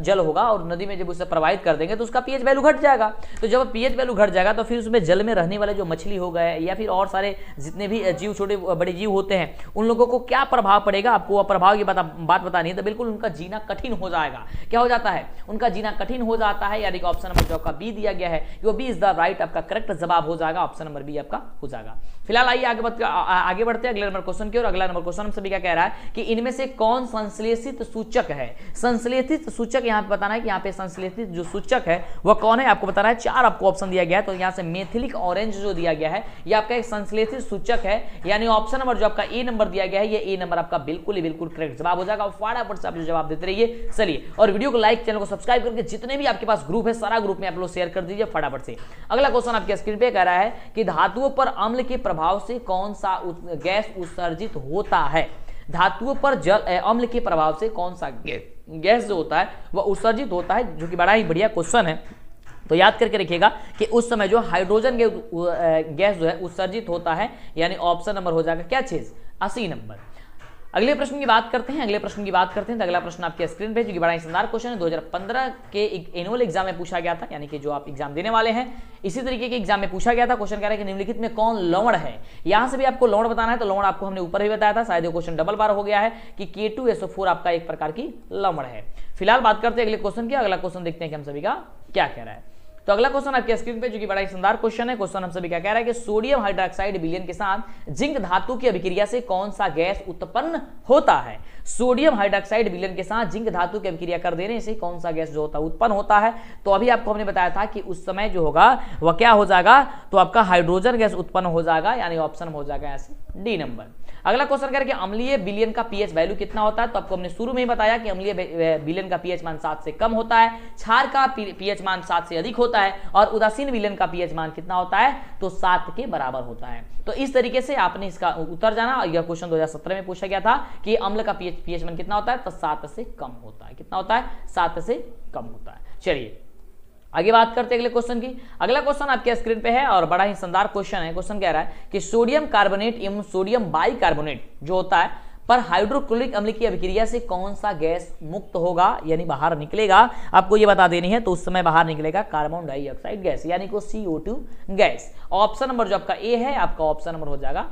जल होगा और नदी में जब उसे प्रवाहित कर देंगे तो उसका पीएच वैल्यू घट जाएगा। तो जब पीएच वैल्यू घट जाएगा तो फिर उसमें जल में रहने वाले जो मछली हो गए या फिर और सारे जितने भी जीव, छोटे बड़े जीव होते हैं, उन लोगों को क्या प्रभाव पड़ेगा, आपको वह प्रभाव की बात बतानी है। तो बिल्कुल उनका जीना कठिन हो जाएगा। क्या हो जाता है, उनका जीना कठिन हो जाता है, यानी कि ऑप्शन नंबर जो आपका बी दिया गया है वो बी इज द राइट आपका करेक्ट जवाब हो जाएगा। ऑप्शन नंबर बी आपका हो जाएगा। फिलहाल आइए आगे बढ़ते हैं अगले नंबर क्वेश्चन की ओर। अगला नंबर क्वेश्चन हम सभी का कह रहा है कि इनमें से कौन संश्लेषित सूचक है। संश्लेषित सूचक यहाँ पे बताना है कि यहाँ पे संश्लेषित जो सूचक है वह कौन है, आपको बताना है। 4 आपको ऑप्शन दिया गया है। तो यहाँ से मेथिलिक ऑरेंज जो दिया गया है ये आपका एक संश्लेषित सूचक है, यानी ऑप्शन नंबर जो आपका ए नंबर दिया गया है ये ए नंबर आपका बिल्कुल करेक्ट जवाब हो जाएगा। फटाफट से आप जो जवाब देते रहिए। चलिए, और वीडियो को लाइक, चैनल को सब्सक्राइब करके जितने भी आपके पास ग्रुप है सारा ग्रुप में आप लोग शेयर कर दीजिए फटाफट से। अगला क्वेश्चन आपके स्क्रीन पे कह रहा है कि धातुओं पर अम्ल के प्रभाव से कौन सा गैस उत्सर्जित होता है। धातुओं पर अम्ल के प्रभाव से कौन सा गैस जो होता है वह उत्सर्जित होता है, जो कि बड़ा ही बढ़िया क्वेश्चन है। तो याद करके रखिएगा कि उस समय जो हाइड्रोजन गैस जो है उत्सर्जित होता है, यानी ऑप्शन नंबर हो जाएगा क्या चीज, 80 नंबर। अगले प्रश्न की बात करते हैं। तो अगला प्रश्न आपके स्क्रीन पे जो कि बड़ा ही शानदार क्वेश्चन है, 2015 के एनुअल एग्जाम में पूछा गया था, यानी कि जो आप एग्जाम देने वाले हैं इसी तरीके के एग्जाम में पूछा गया था। क्वेश्चन कह रहा है कि निम्नलिखित में कौन लवण है। यहां से भी आपको लवण बताना है। तो लवण आपको हमने ऊपर ही बताया था, शायद ये क्वेश्चन डबल बार हो गया है कि K2SO4 आपका एक प्रकार की लवण है। फिलहाल बात करते हैं अगले क्वेश्चन की। अगला क्वेश्चन देखते हैं कि हम सभी का क्या कह रहा है। तो अगला क्वेश्चन आपके स्क्रीन पे जो कि बड़ा ही शानदार क्वेश्चन है। क्वेश्चन हम सभी क्या कह रहा है कि सोडियम हाइड्रोक्साइड विलयन के साथ जिंक धातु की अभिक्रिया से कौन सा गैस उत्पन्न होता है। सोडियम हाइड्रोक्साइड विलयन के साथ जिंक धातु की अभिक्रिया कर देने से कौन सा गैस जो होता है उत्पन्न होता है। तो अभी आपको हमने बताया था कि उस समय जो होगा वह क्या हो जाएगा, तो आपका हाइड्रोजन गैस उत्पन्न हो जाएगा, यानी ऑप्शन हो जाएगा ऐसे डी नंबर। अगला क्वेश्चन कह रहा है कि अम्लीय विलयन का पीएच वैल्यू कितना होता है। तो आपको हमने शुरू में ही बताया कि अम्लीय विलयन का पीएच मान 7 से कम होता है, क्षार का पीएच मान 7 से अधिक होता है, और उदासीन विलयन का पीएच मान कितना होता है, तो 7 के बराबर होता है। तो इस तरीके से आपने इसका उत्तर जाना। यह क्वेश्चन 2017 में पूछा गया था कि अम्ल का पीएच मान कितना होता है, तो 7 से कम होता है। कितना होता है, 7 से कम होता है। चलिए आगे बात करते हैं अगले क्वेश्चन की। अगला क्वेश्चन आपके स्क्रीन पे है और बड़ा ही शानदार क्वेश्चन है। क्वेश्चन कह रहा है कि सोडियम कार्बोनेट एवं सोडियम बाइकार्बोनेट जो होता है पर हाइड्रोक्लोरिक अम्ल की अभिक्रिया से कौन सा गैस मुक्त होगा, यानी बाहर निकलेगा। आपको ये बता देनी है। तो उस समय बाहर निकलेगा कार्बन डाइऑक्साइड गैस, यानी कि CO2 गैस। ऑप्शन नंबर जो आपका ए है, आपका ऑप्शन नंबर हो जाएगा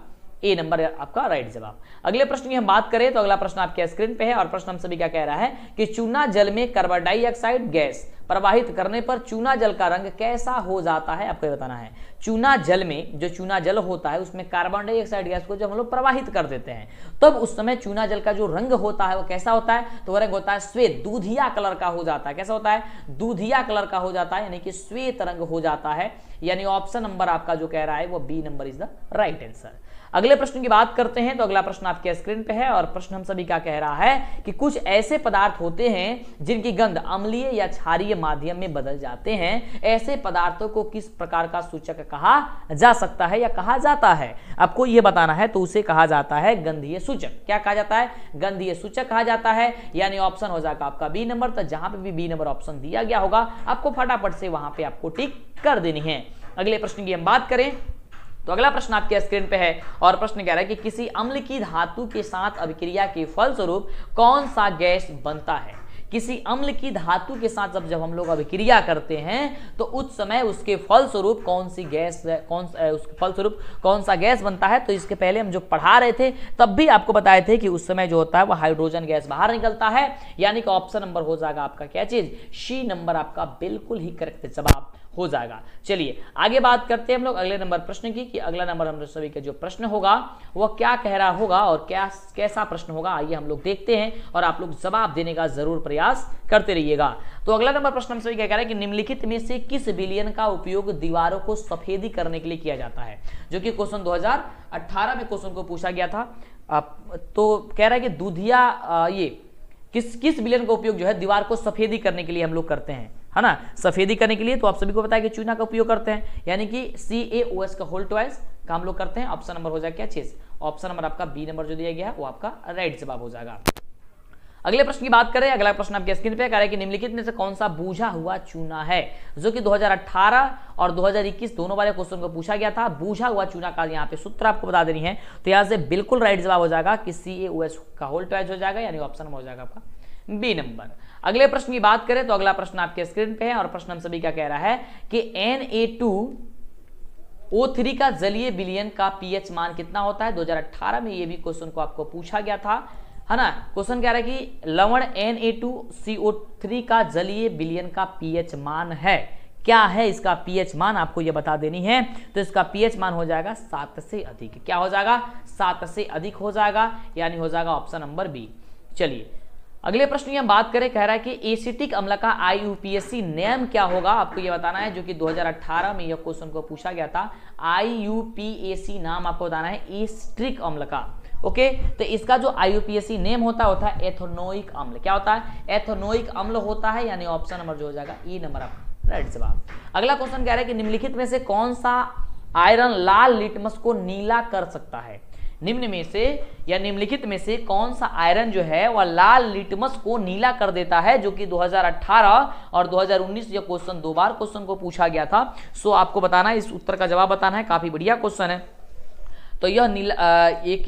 ए नंबर आपका राइट जवाब। अगले प्रश्न की हम बात करें तो अगला प्रश्न आपके स्क्रीन पे है और प्रश्न हम सभी क्या कह रहा है कि चूना जल में कार्बन डाइऑक्साइड गैस प्रवाहित करने पर चूना जल का रंग कैसा हो जाता है, आपको बताना है। चूना जल में जो चूना जल होता है उसमें कार्बन डाइऑक्साइड गैस को जब हम लोग प्रवाहित कर देते हैं तब उस समय चूना जल का जो रंग होता है वो कैसा होता है, तो वह रंग होता है श्वेत, दूधिया कलर का हो जाता है। कैसा होता है, दूधिया कलर का हो जाता है, यानी कि श्वेत रंग हो जाता है। यानी ऑप्शन नंबर आपका जो कह रहा है वो B number is the right answer. अगले प्रश्न की बात करते हैं तो अगला प्रश्न आपके स्क्रीन पे है और प्रश्न हम सभी का कह रहा है कि कुछ ऐसे पदार्थ होते हैं जिनकी गंध अम्लीय या क्षारीय माध्यम में बदल जाते हैं। ऐसे पदार्थों को किस प्रकार का सूचक कहा जा सकता है या कहा जाता है, आपको यह बताना है। तो उसे कहा जाता है गंधीय सूचक। क्या कहा जाता है, गंधीय सूचक कहा जाता है, यानी ऑप्शन हो जाएगा आपका बी नंबर। तो जहां पे भी बी नंबर ऑप्शन दिया गया होगा आपको फटाफट से वहां पे आपको टिक कर देनी है। अगले प्रश्न की हम बात करें तो अगला प्रश्न आपके स्क्रीन पे है और प्रश्न कह रहा है कि किसी अम्ल की धातु के साथ अभिक्रिया के फलस्वरूप कौन सा गैस बनता है। किसी अम्ल की धातु के साथ जब हम लोग अभिक्रिया करते हैं तो उस समय उसके फलस्वरूप कौन सी गैस उसके फलस्वरूप कौन सा गैस बनता है। तो इसके पहले हम जो पढ़ा रहे थे तब भी आपको बताए थे कि उस समय जो होता है वह हाइड्रोजन गैस बाहर निकलता है, यानी कि ऑप्शन नंबर हो जाएगा आपका क्या चीज, सी नंबर आपका बिल्कुल ही करेक्ट जवाब हो जाएगा। चलिए आगे बात करते हैं हम लोग अगले नंबर प्रश्न की कि अगला नंबर हम सभी का जो प्रश्न होगा वह क्या कह रहा होगा और कैसा प्रश्न होगा, आइए हम लोग देखते हैं और आप लोग जवाब देने का जरूर प्रयास करते रहिएगा। तो अगला नंबर प्रश्न हम सभी क्या कह रहा है कि निम्नलिखित में से किस विलयन का उपयोग दीवारों को सफेदी करने के लिए किया जाता है, जो कि क्वेश्चन 2018 में क्वेश्चन को पूछा गया था। तो कह रहा है कि दूधिया ये किस विलयन का उपयोग जो है दीवार को सफेदी करने के लिए हम लोग करते हैं, है ना, सफेदी करने के लिए। तो आप सभी को पता है कि चूना का उपयोग करते हैं, यानी कि CaOS का होल ट्वाइस का हम लोग करते हैं। ऑप्शन नंबर हो जाएगा क्या चीज, ऑप्शन नंबर आपका बी नंबर जो दिया गया है वो आपका राइट जवाब हो जाएगा। अगले प्रश्न की बात करें, अगला प्रश्न आपके स्क्रीन पे कह रहा है कि निम्नलिखित में से कौन सा बूझा हुआ चूना है, जो कि 2018 और 2021 दोनों बार क्वेश्चन को पूछा गया था। बूझा हुआ चूना का यहाँ पे सूत्र आपको बता देनी है, तो यहाँ से बिल्कुल राइट जवाब हो जाएगा कि CaOH का होल ट्वाइस हो जाएगा, यानी ऑप्शन हो जाएगा आपका बी नंबर। अगले प्रश्न की बात करें तो अगला प्रश्न आपके स्क्रीन पे है और प्रश्न हम सभी का कह रहा है कि Na2O3 का जलीय विलयन का पीएच मान कितना होता है। 2018 में ये भी क्वेश्चन को आपको पूछा गया था, है ना। क्वेश्चन कह रहा है कि लवण Na2CO3 का जलीय विलयन का पीएच मान है, क्या है इसका पीएच मान, आपको यह बता देनी है। तो इसका पीएच मान हो जाएगा 7 से अधिक। क्या हो जाएगा, 7 से अधिक हो जाएगा, यानी हो जाएगा ऑप्शन नंबर बी। चलिए अगले प्रश्न की हम बात करें, कह रहा है कि एसिटिक अम्ल का IUPAC नेम क्या होगा, आपको यह बताना है, जो कि 2018 में यह क्वेश्चन को पूछा गया था। IUPAC नाम आपको बताना है एसिटिक अम्ल का। ओके, तो इसका जो IUPAC नेम होता है एथेनोइक अम्ल। क्या होता है, एथेनोइक अम्ल होता है, यानी ऑप्शन नंबर जो हो जाएगा ई नंबर आपका राइट जवाब। अगला क्वेश्चन कह रहा है कि निम्नलिखित में से कौन सा आयरन लाल लिटमस को नीला कर सकता है। निम्न में से या निम्नलिखित में से कौन सा आयरन जो है वह लाल लिटमस को नीला कर देता है, जो कि 2018 और 2019 ये क्वेश्चन दो बार क्वेश्चन को पूछा गया था। सो आपको बताना है, इस उत्तर का जवाब बताना है, काफी बढ़िया क्वेश्चन है। तो यह एक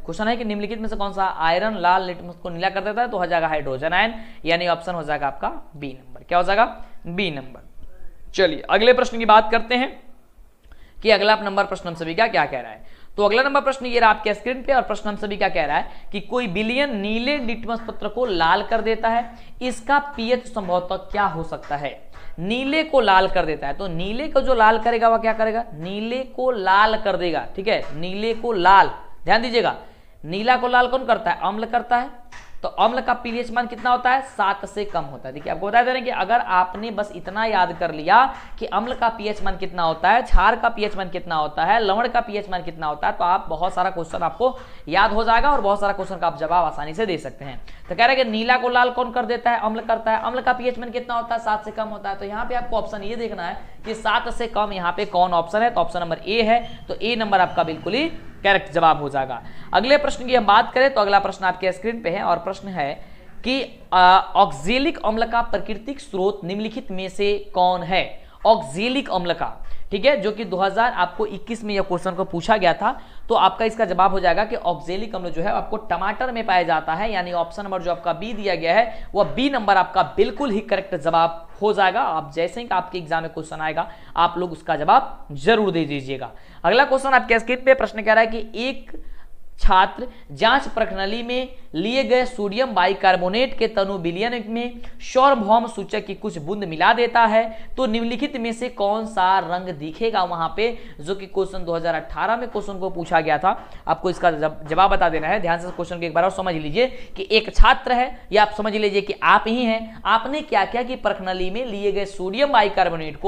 क्वेश्चन है कि निम्नलिखित में से कौन सा आयरन लाल लिटमस को नीला कर देता है, तो हो जाएगा हाइड्रोजन आयन, यानी ऑप्शन हो जाएगा आपका बी नंबर। क्या हो जाएगा, बी नंबर। चलिए अगले प्रश्न की बात करते हैं कि अगला नंबर प्रश्न हम सभी का क्या कह रहा है। तो अगला नंबर प्रश्न ये रहा आपके स्क्रीन पे और प्रश्न हम सभी का कह रहा है कि कोई विलयन नीले लिटमस पत्र को लाल कर देता है, इसका पीएच संभवतः क्या हो सकता है। नीले को लाल कर देता है, तो नीले को जो लाल करेगा वह क्या करेगा, नीले को लाल कर देगा। ठीक है, नीले को लाल, ध्यान दीजिएगा, नीला को लाल कौन करता है, अम्ल करता है। तो अम्ल का पीएच मान कितना होता है, 7 से कम होता है। देखिए आपको बता दे रहे हैं कि अगर आपने बस इतना याद कर लिया कि अम्ल का पीएच मान कितना होता है, क्षार का पीएच मान कितना होता है, लवण का पीएच मान कितना होता है, तो आप बहुत सारा क्वेश्चन आपको याद हो जाएगा और बहुत सारा क्वेश्चन का आप जवाब आसानी से दे सकते हैं। तो कह रहे हैं कि नीला को लाल कौन कर देता है, अम्ल करता है। अम्ल का पीएच मान कितना होता है, 7 से कम होता है। तो यहाँ पे आपको ऑप्शन ये देखना है कि 7 से कम यहाँ पे कौन ऑप्शन है, तो ऑप्शन नंबर ए है। तो ए नंबर आपका बिल्कुल ही करेक्ट जवाब हो जाएगा। अगले प्रश्न की हम बात करें तो अगला प्रश्न आपके स्क्रीन पे है और प्रश्न है कि ऑक्जेलिक अम्ल का प्राकृतिक स्रोत निम्नलिखित में से कौन है। ऑक्जेलिक अम्ल का, ठीक है, जो कि 2021 में यह क्वेश्चन को पूछा गया था। तो आपका इसका जवाब हो जाएगा कि ऑक्जेलिक अम्ल जो है आपको टमाटर में पाया जाता है, यानी ऑप्शन नंबर जो आपका बी दिया गया है वह बी नंबर आपका बिल्कुल ही करेक्ट जवाब हो जाएगा। आप जैसे ही आपके एग्जाम में क्वेश्चन आएगा आप लोग उसका जवाब जरूर दे दीजिएगा। अगला क्वेश्चन आपके स्क्रीन पे प्रश्न कह रहा है कि एक छात्र जांच प्रणाली में लिए गए सोडियम बाइकार्बोनेट के तनु विलयन में सार्वभौम सूचक की कुछ बूंद मिला देता है, तो निम्नलिखित में से कौन सा रंग दिखेगा वहां पे, जो कि क्वेश्चन 2018 में क्वेश्चन को पूछा गया था। आपको इसका जवाब बता देना है। ध्यान से क्वेश्चन को एक बार और समझ लीजिए कि एक छात्र है, या आप समझ लीजिए कि आप ही हैं, आपने क्या किया कि प्रणाली में लिए गए सोडियम बाइकार्बोनेट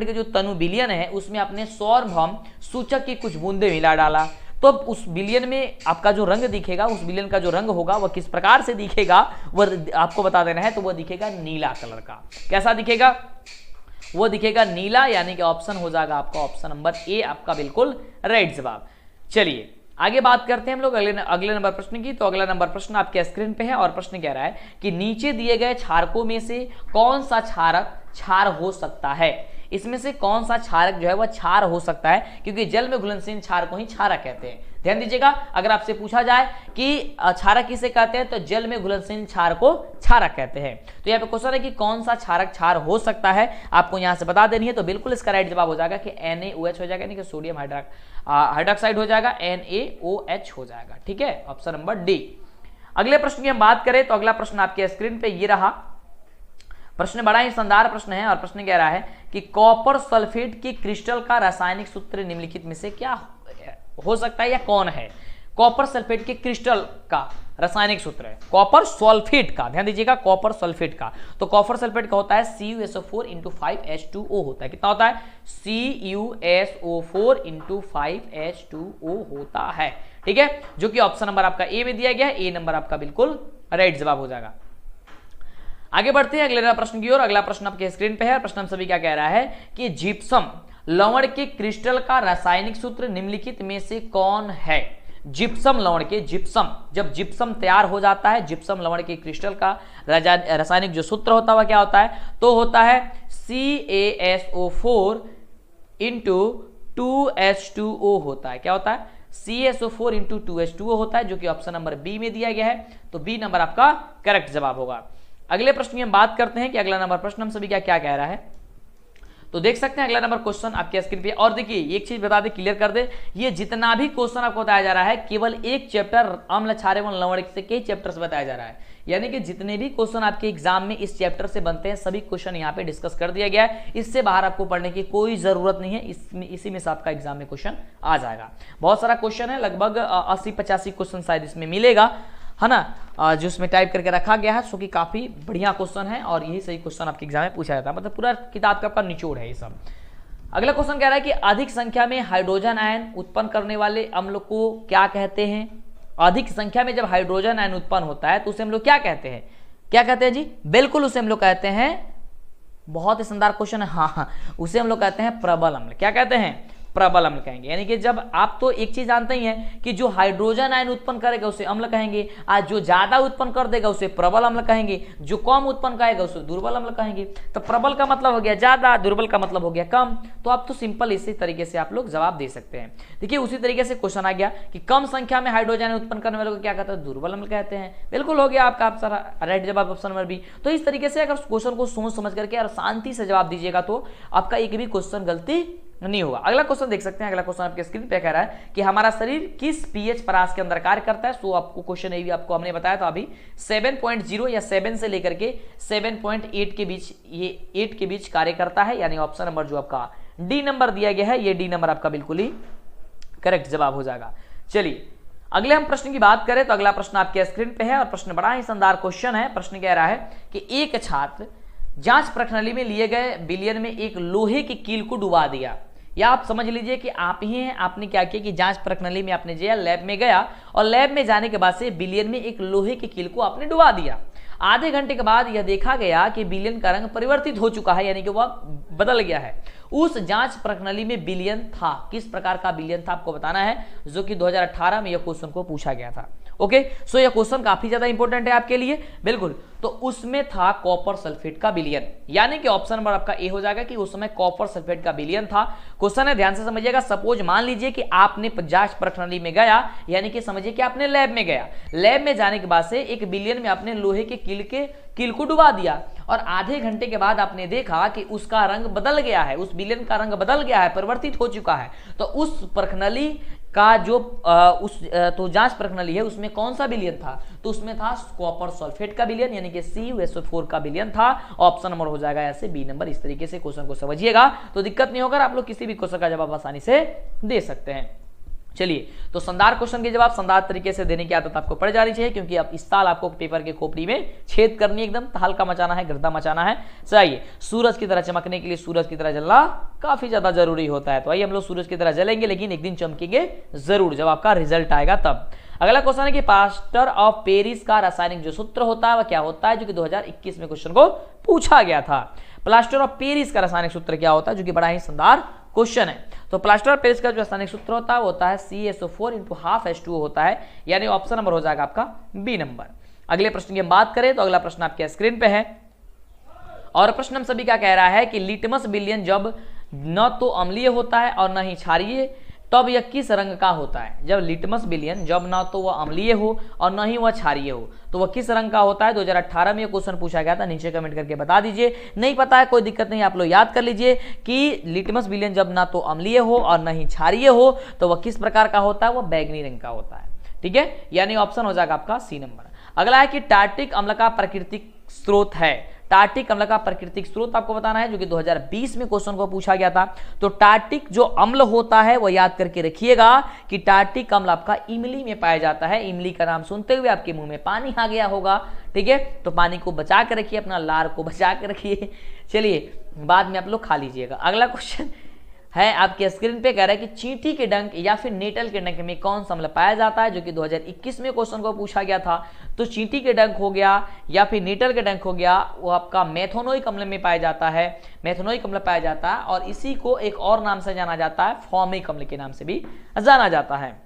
के जो तनु विलयन है उसमें आपने सार्वभौम सूचक की कुछ बूंदे मिला डाला। तो उस विलयन में आपका जो रंग दिखेगा, उस विलयन का जो रंग होगा वह किस प्रकार से दिखेगा वह आपको बता देना है। तो वह दिखेगा नीला कलर का। कैसा दिखेगा, वह दिखेगा नीला, यानी कि ऑप्शन हो जाएगा आपका ऑप्शन नंबर ए आपका बिल्कुल राइट जवाब। चलिए आगे बात करते हैं हम लोग अगले नंबर प्रश्न की। तो अगला नंबर प्रश्न आपके स्क्रीन पे है और प्रश्न कह रहा है कि नीचे दिए गए क्षारकों में से कौन सा क्षारक क्षार हो सकता है। इसमें से कौन सा क्षारक जो है वह क्षार हो सकता है, क्योंकि जल में घुलनशील क्षार को ही क्षारक कहते हैं। ध्यान दीजिएगा, अगर आपसे पूछा जाए कि क्षारक किसे कहते हैं, तो जल में घुलनशील क्षार को क्षारक कहते हैं। तो यहाँ पे क्वेश्चन है कि कौन सा क्षारक क्षार हो सकता है, आपको यहाँ से बता देनी है। तो बिल्कुल इसका राइट जवाब हो जाएगा कि NaOH हो जाएगा, यानी कि सोडियम हाइड्रोक्साइड हो जाएगा, NaOH हो जाएगा। ठीक है, ऑप्शन नंबर डी। अगले प्रश्न की हम बात करें तो अगला प्रश्न आपके स्क्रीन पे ये रहा। प्रश्न बड़ा ही शानदार प्रश्न है और प्रश्न कह रहा है कि कॉपर सल्फेट के क्रिस्टल का रासायनिक सूत्र निम्नलिखित में से क्या हो सकता है या कौन है। कॉपर सल्फेट के क्रिस्टल का रासायनिक सूत्र है कॉपर सल्फेट का। ध्यान दीजिएगा, कॉपर सल्फेट का। तो कॉपर सल्फेट का होता है CuSO4 × 5H2O होता है। कितना होता है, CuSO4 × 5H2O होता है। ठीक है, जो कि ऑप्शन नंबर आपका ए में दिया गया है। ए नंबर आपका बिल्कुल राइट जवाब हो जाएगा। आगे बढ़ते हैं अगले प्रश्न की ओर। अगला प्रश्न आपके स्क्रीन पे है। प्रश्न हम सभी क्या कह रहा है कि जिप्सम लवण के क्रिस्टल का रासायनिक सूत्र निम्नलिखित में से कौन है। जिप्सम लवण के, जिप्सम, जब जिप्सम तैयार हो जाता है, जिप्सम लवण के क्रिस्टल का रासायनिक जो सूत्र होता है वह क्या होता है, तो होता है CaSO4 इंटू 2H2O होता है। क्या होता है, CaSO4 इंटू 2H2O होता है, जो कि ऑप्शन नंबर बी में दिया गया है। तो बी नंबर आपका करेक्ट जवाब होगा। अगले प्रश्न की हम बात करते हैं कि अगला नंबर प्रश्न हम सभी क्या क्या कह रहा है। तो देख सकते हैं अगला नंबर क्वेश्चन आपके स्क्रीन पे। और देखिए एक चीज बता दे, क्लियर कर दे, ये जितना भी क्वेश्चन आपको बताया जा रहा है केवल एक चैप्टर अम्ल क्षार एवं लवण से कई चैप्टर से बताया जा रहा है, यानी कि जितने भी क्वेश्चन आपके एग्जाम में इस चैप्टर से बनते हैं सभी क्वेश्चन यहाँ पे डिस्कस कर दिया गया है। इससे बाहर आपको पढ़ने की कोई जरूरत नहीं है, इसी में से आपका एग्जाम में क्वेश्चन आ जाएगा। बहुत सारा क्वेश्चन है, लगभग 80-85 क्वेश्चन शायद इसमें मिलेगा, है ना, जो उसमें टाइप करके रखा गया है, सो कि काफी बढ़िया क्वेश्चन है और यही सही क्वेश्चन आपके एग्जाम में पूछा जाता है, मतलब पूरा किताब का आपका निचोड़ है ये सब। अगला क्वेश्चन कह रहा है कि अधिक संख्या में हाइड्रोजन आयन उत्पन्न करने वाले अम्ल को क्या कहते हैं। अधिक संख्या में जब हाइड्रोजन आयन उत्पन्न होता है तो उसे हम लोग क्या कहते हैं, क्या कहते हैं जी, बिल्कुल उसे हम लोग कहते हैं, बहुत ही शानदार क्वेश्चन है, हाँ, उसे हम लोग कहते हैं प्रबल अम्ल। क्या कहते हैं, प्रबल अम्ल कहेंगे। यानी कि जब आप तो एक चीज जानते ही हैं कि जो हाइड्रोजन आयन उत्पन्न करेगा उसे अम्ल कहेंगे, आज जो ज्यादा उत्पन्न कर देगा उसे प्रबल अम्ल कहेंगे, जो कम उत्पन्न करेगा उसे दुर्बल अम्ल कहेंगे। तो प्रबल का मतलब हो गया ज्यादा, दुर्बल का मतलब हो गया कम। तो आप तो सिंपल इसी तरीके से आप लोग जवाब दे सकते हैं। देखिए उसी तरीके से क्वेश्चन आ गया कि कम संख्या में हाइड्रोजन उत्पन्न करने वालों को क्या कहते हैं, दुर्बल अम्ल कहते हैं। बिल्कुल हो गया आपका सारा राइट जवाब ऑप्शन नंबर बी। तो इस तरीके से अगर क्वेश्चन को सोच समझ करके और शांति से जवाब दीजिएगा तो आपका एक भी क्वेश्चन गलती नहीं होगा। अगला क्वेश्चन देख सकते हैं। अगला क्वेश्चन आपके स्क्रीन पे कह रहा है कि हमारा शरीर किस पीएच परास के अंदर कार्य करता है। सो आपको क्वेश्चन ये भी आपको हमने बताया था अभी 7.0 या 7 से लेकर के 7.8 के बीच, ये 8 के बीच कार्य करता है, यानी ऑप्शन नंबर जो आपका डी नंबर दिया गया है, ये डी नंबर आपका बिल्कुल ही करेक्ट जवाब हो जाएगा। चलिए अगले हम प्रश्न की बात करें तो अगला प्रश्न आपके स्क्रीन पे है और प्रश्न बड़ा ही शानदार क्वेश्चन है। प्रश्न कह रहा है कि एक छात्र जांच प्रणाली में लिए गए विलयन में एक लोहे की कील को डुबा दिया। या आप समझ लीजिए कि आप ही हैं, आपने क्या किया कि जांच प्रणाली में आपने जो लैब में गया और लैब में जाने के बाद से विलयन में एक लोहे की कील को आपने डुबा दिया। आधे घंटे के बाद यह देखा गया कि विलयन का रंग परिवर्तित हो चुका है, यानी कि वह बदल गया है। उस जांच प्रणाली में विलयन था, किस प्रकार का विलयन था आपको बताना है, जो कि 2018 में यह क्वेश्चन को पूछा गया था। ओके, सो यह क्वेश्चन काफी ज्यादा इंपॉर्टेंट है आपके लिए। बिल्कुल, तो उसमें था कॉपर सल्फेट का विलयन, यानी कि ऑप्शन नंबर आपका ए हो जाएगा कि उस समय कॉपर सल्फेट का विलयन था। क्वेश्चन है, ध्यान से समझिएगा। सपोज मान लीजिए कि आपने जांच प्रणाली में गया, यानी कि समझिए कि आपने लैब में गया, लैब में जाने के बाद से एक विलयन में आपने लोहे के कील को डुबा दिया और आधे घंटे के बाद आपने देखा कि उसका रंग बदल गया है, उस विलयन का रंग बदल गया है, परिवर्तित हो चुका है। तो उस प्रणाली का जो तो जांच प्रणाली है उसमें कौन सा विलयन था, तो उसमें था कॉपर सल्फेट का विलयन, यानी कि CuSO4 का विलयन था। ऑप्शन नंबर हो जाएगा ऐसे बी नंबर। इस तरीके से क्वेश्चन को समझिएगा तो दिक्कत नहीं होगा, आप लोग किसी भी क्वेश्चन का जवाब आसानी से दे सकते हैं। चलिए, तो शानदार क्वेश्चन के जवाब शानदार तरीके से देने की आदत आपको पड़ जानी चाहिए, क्योंकि अब इस साल आपको पेपर के खोपड़ी में छेद करनी है, एकदम तहलका मचाना है, गर्दा मचाना है। चाहिए सूरज की तरह चमकने के लिए सूरज की तरह जलना काफी ज्यादा जरूरी होता है। तो आइए हम लोग सूरज की तरह जलेंगे, लेकिन एक दिन चमकेंगे जरूर, जब आपका रिजल्ट आएगा तब। अगला क्वेश्चन है कि प्लास्टर ऑफ पेरिस का रासायनिक जो सूत्र होता है वह क्या होता है, जो कि 2021 में क्वेश्चन को पूछा गया था। प्लास्टर ऑफ पेरिस का रासायनिक सूत्र क्या होता है, जो कि बड़ा ही शानदार क्वेश्चन है। तो प्लास्टर ऑफ पेरिस का जो रासायनिक सूत्र होता है वो होता है CaSO4 इंटू हाफ H2O होता है, यानी ऑप्शन नंबर हो जाएगा आपका बी नंबर। अगले प्रश्न की हम बात करें तो अगला प्रश्न आपके स्क्रीन पे है और प्रश्न हम सभी क्या कह रहा है कि लिटमस विलयन जब न तो अम्लीय होता है और न ही क्षारीय, तब यह किस रंग का होता है। जब लिटमस विलयन जब ना तो वह अम्लीय हो और न ही वह क्षारीय हो, तो वह किस रंग का होता है। 2018 में यह क्वेश्चन पूछा गया था, नीचे कमेंट करके बता दीजिए। नहीं पता है कोई दिक्कत नहीं, आप लोग याद कर लीजिए कि लिटमस विलयन जब ना तो अम्लीय हो और न ही क्षारीय हो तो वह किस प्रकार का होता है, वह बैंगनी रंग का होता है। ठीक है, यानी ऑप्शन हो जाएगा आपका सी नंबर। अगला है कि टार्टिक अम्ल का प्राकृतिक स्रोत है। टार्टिक अम्ल का प्राकृतिक स्रोत आपको बताना है, जो कि 2020 में क्वेश्चन को पूछा गया था। तो टार्टिक जो अम्ल होता है वो याद करके रखिएगा कि टार्टिक अम्ल आपका इमली में पाया जाता है। इमली का नाम सुनते हुए आपके मुंह में पानी आ गया होगा। ठीक है, तो पानी को बचा के रखिए, अपना लार को बचा के रखिए। चलिए, बाद में आप लोग खा लीजिएगा। अगला क्वेश्चन है आपके स्क्रीन पे, कह रहा है कि चींटी के डंक या फिर नेटल के डंक में कौन सा अम्ल पाया जाता है, जो कि 2021 में क्वेश्चन को पूछा गया था। तो चींटी के डंक हो गया या फिर नेटल के डंक हो गया, वो आपका मेथोनोइक अम्ल में पाया जाता है। मेथोनोइक अम्ल पाया जाता है और इसी को एक और नाम से जाना जाता है, फॉर्मिक अम्ल के नाम से भी जाना जाता है।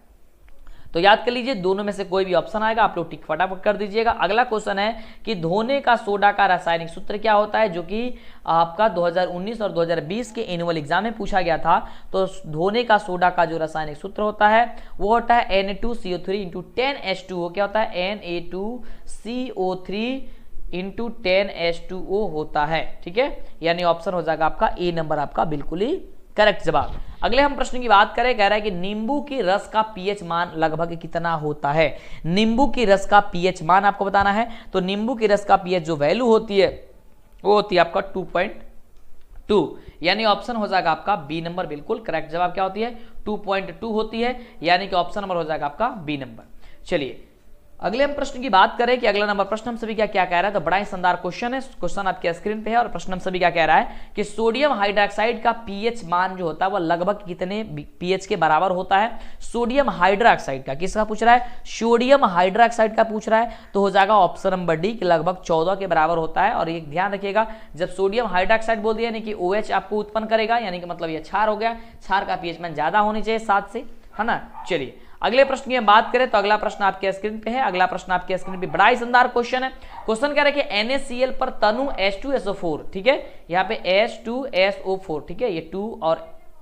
तो याद कर लीजिए, दोनों में से कोई भी ऑप्शन आएगा आप लोग टिक फटाफट कर दीजिएगा। अगला क्वेश्चन है कि धोने का सोडा का रासायनिक सूत्र क्या होता है, जो कि आपका 2019 और 2020 के एनुअल एग्जाम में पूछा गया था। तो धोने का सोडा का जो रासायनिक सूत्र होता है वो होता है Na2CO3 × 10H2O। क्या होता है? Na2CO3 × 10H2O होता है। ठीक है, यानी ऑप्शन हो जाएगा आपका ए नंबर, आपका बिल्कुल ही करेक्ट जवाब। अगले हम प्रश्न की बात करें, कह रहा है कि नींबू की रस का पीएच मान लगभग कितना होता है। नींबू की रस का पीएच मान आपको बताना है। तो नींबू की रस का पीएच जो वैल्यू होती है वो होती है आपका 2.2, यानी ऑप्शन हो जाएगा आपका बी नंबर, बिल्कुल करेक्ट जवाब। क्या होती है? 2.2 होती है, यानी कि ऑप्शन नंबर हो जाएगा आपका बी नंबर। चलिए अगले हम प्रश्न की बात करें कि अगला नंबर प्रश्न हम सभी क्या क्या कह रहा है। तो बड़ा ही शानदार क्वेश्चन है, क्वेश्चन आपके स्क्रीन पे है और प्रश्न हम सभी क्या कह रहा है कि सोडियम हाइड्रोक्साइड का पीएच मान जो होता है वह लगभग कितने पीएच के बराबर होता है। सोडियम हाइड्रोक्साइड का किसका पूछ रहा है? सोडियम हाइड्रोक्साइड का पूछ रहा है। तो हो जाएगा ऑप्शन नंबर डी कि लगभग 14 के बराबर होता है। और एक ध्यान रखिएगा, जब सोडियम हाइड्रोक्साइड बोल दिया यानी कि OH आपको उत्पन्न करेगा, यानी कि मतलब ये क्षार हो गया। क्षार का पीएच मान ज्यादा होनी चाहिए 7 से, है ना। चलिए अगले प्रश्न की हम बात करें तो अगला प्रश्न आपके स्क्रीन पे है। अगला प्रश्न आपके स्क्रीन पे बड़ा ही शानदार क्वेश्चन है। क्वेश्चन कह रहा है कि NaCl पर तनु H2SO4, ठीक है, यहाँ पे H2SO4, ठीक है, ये 2 और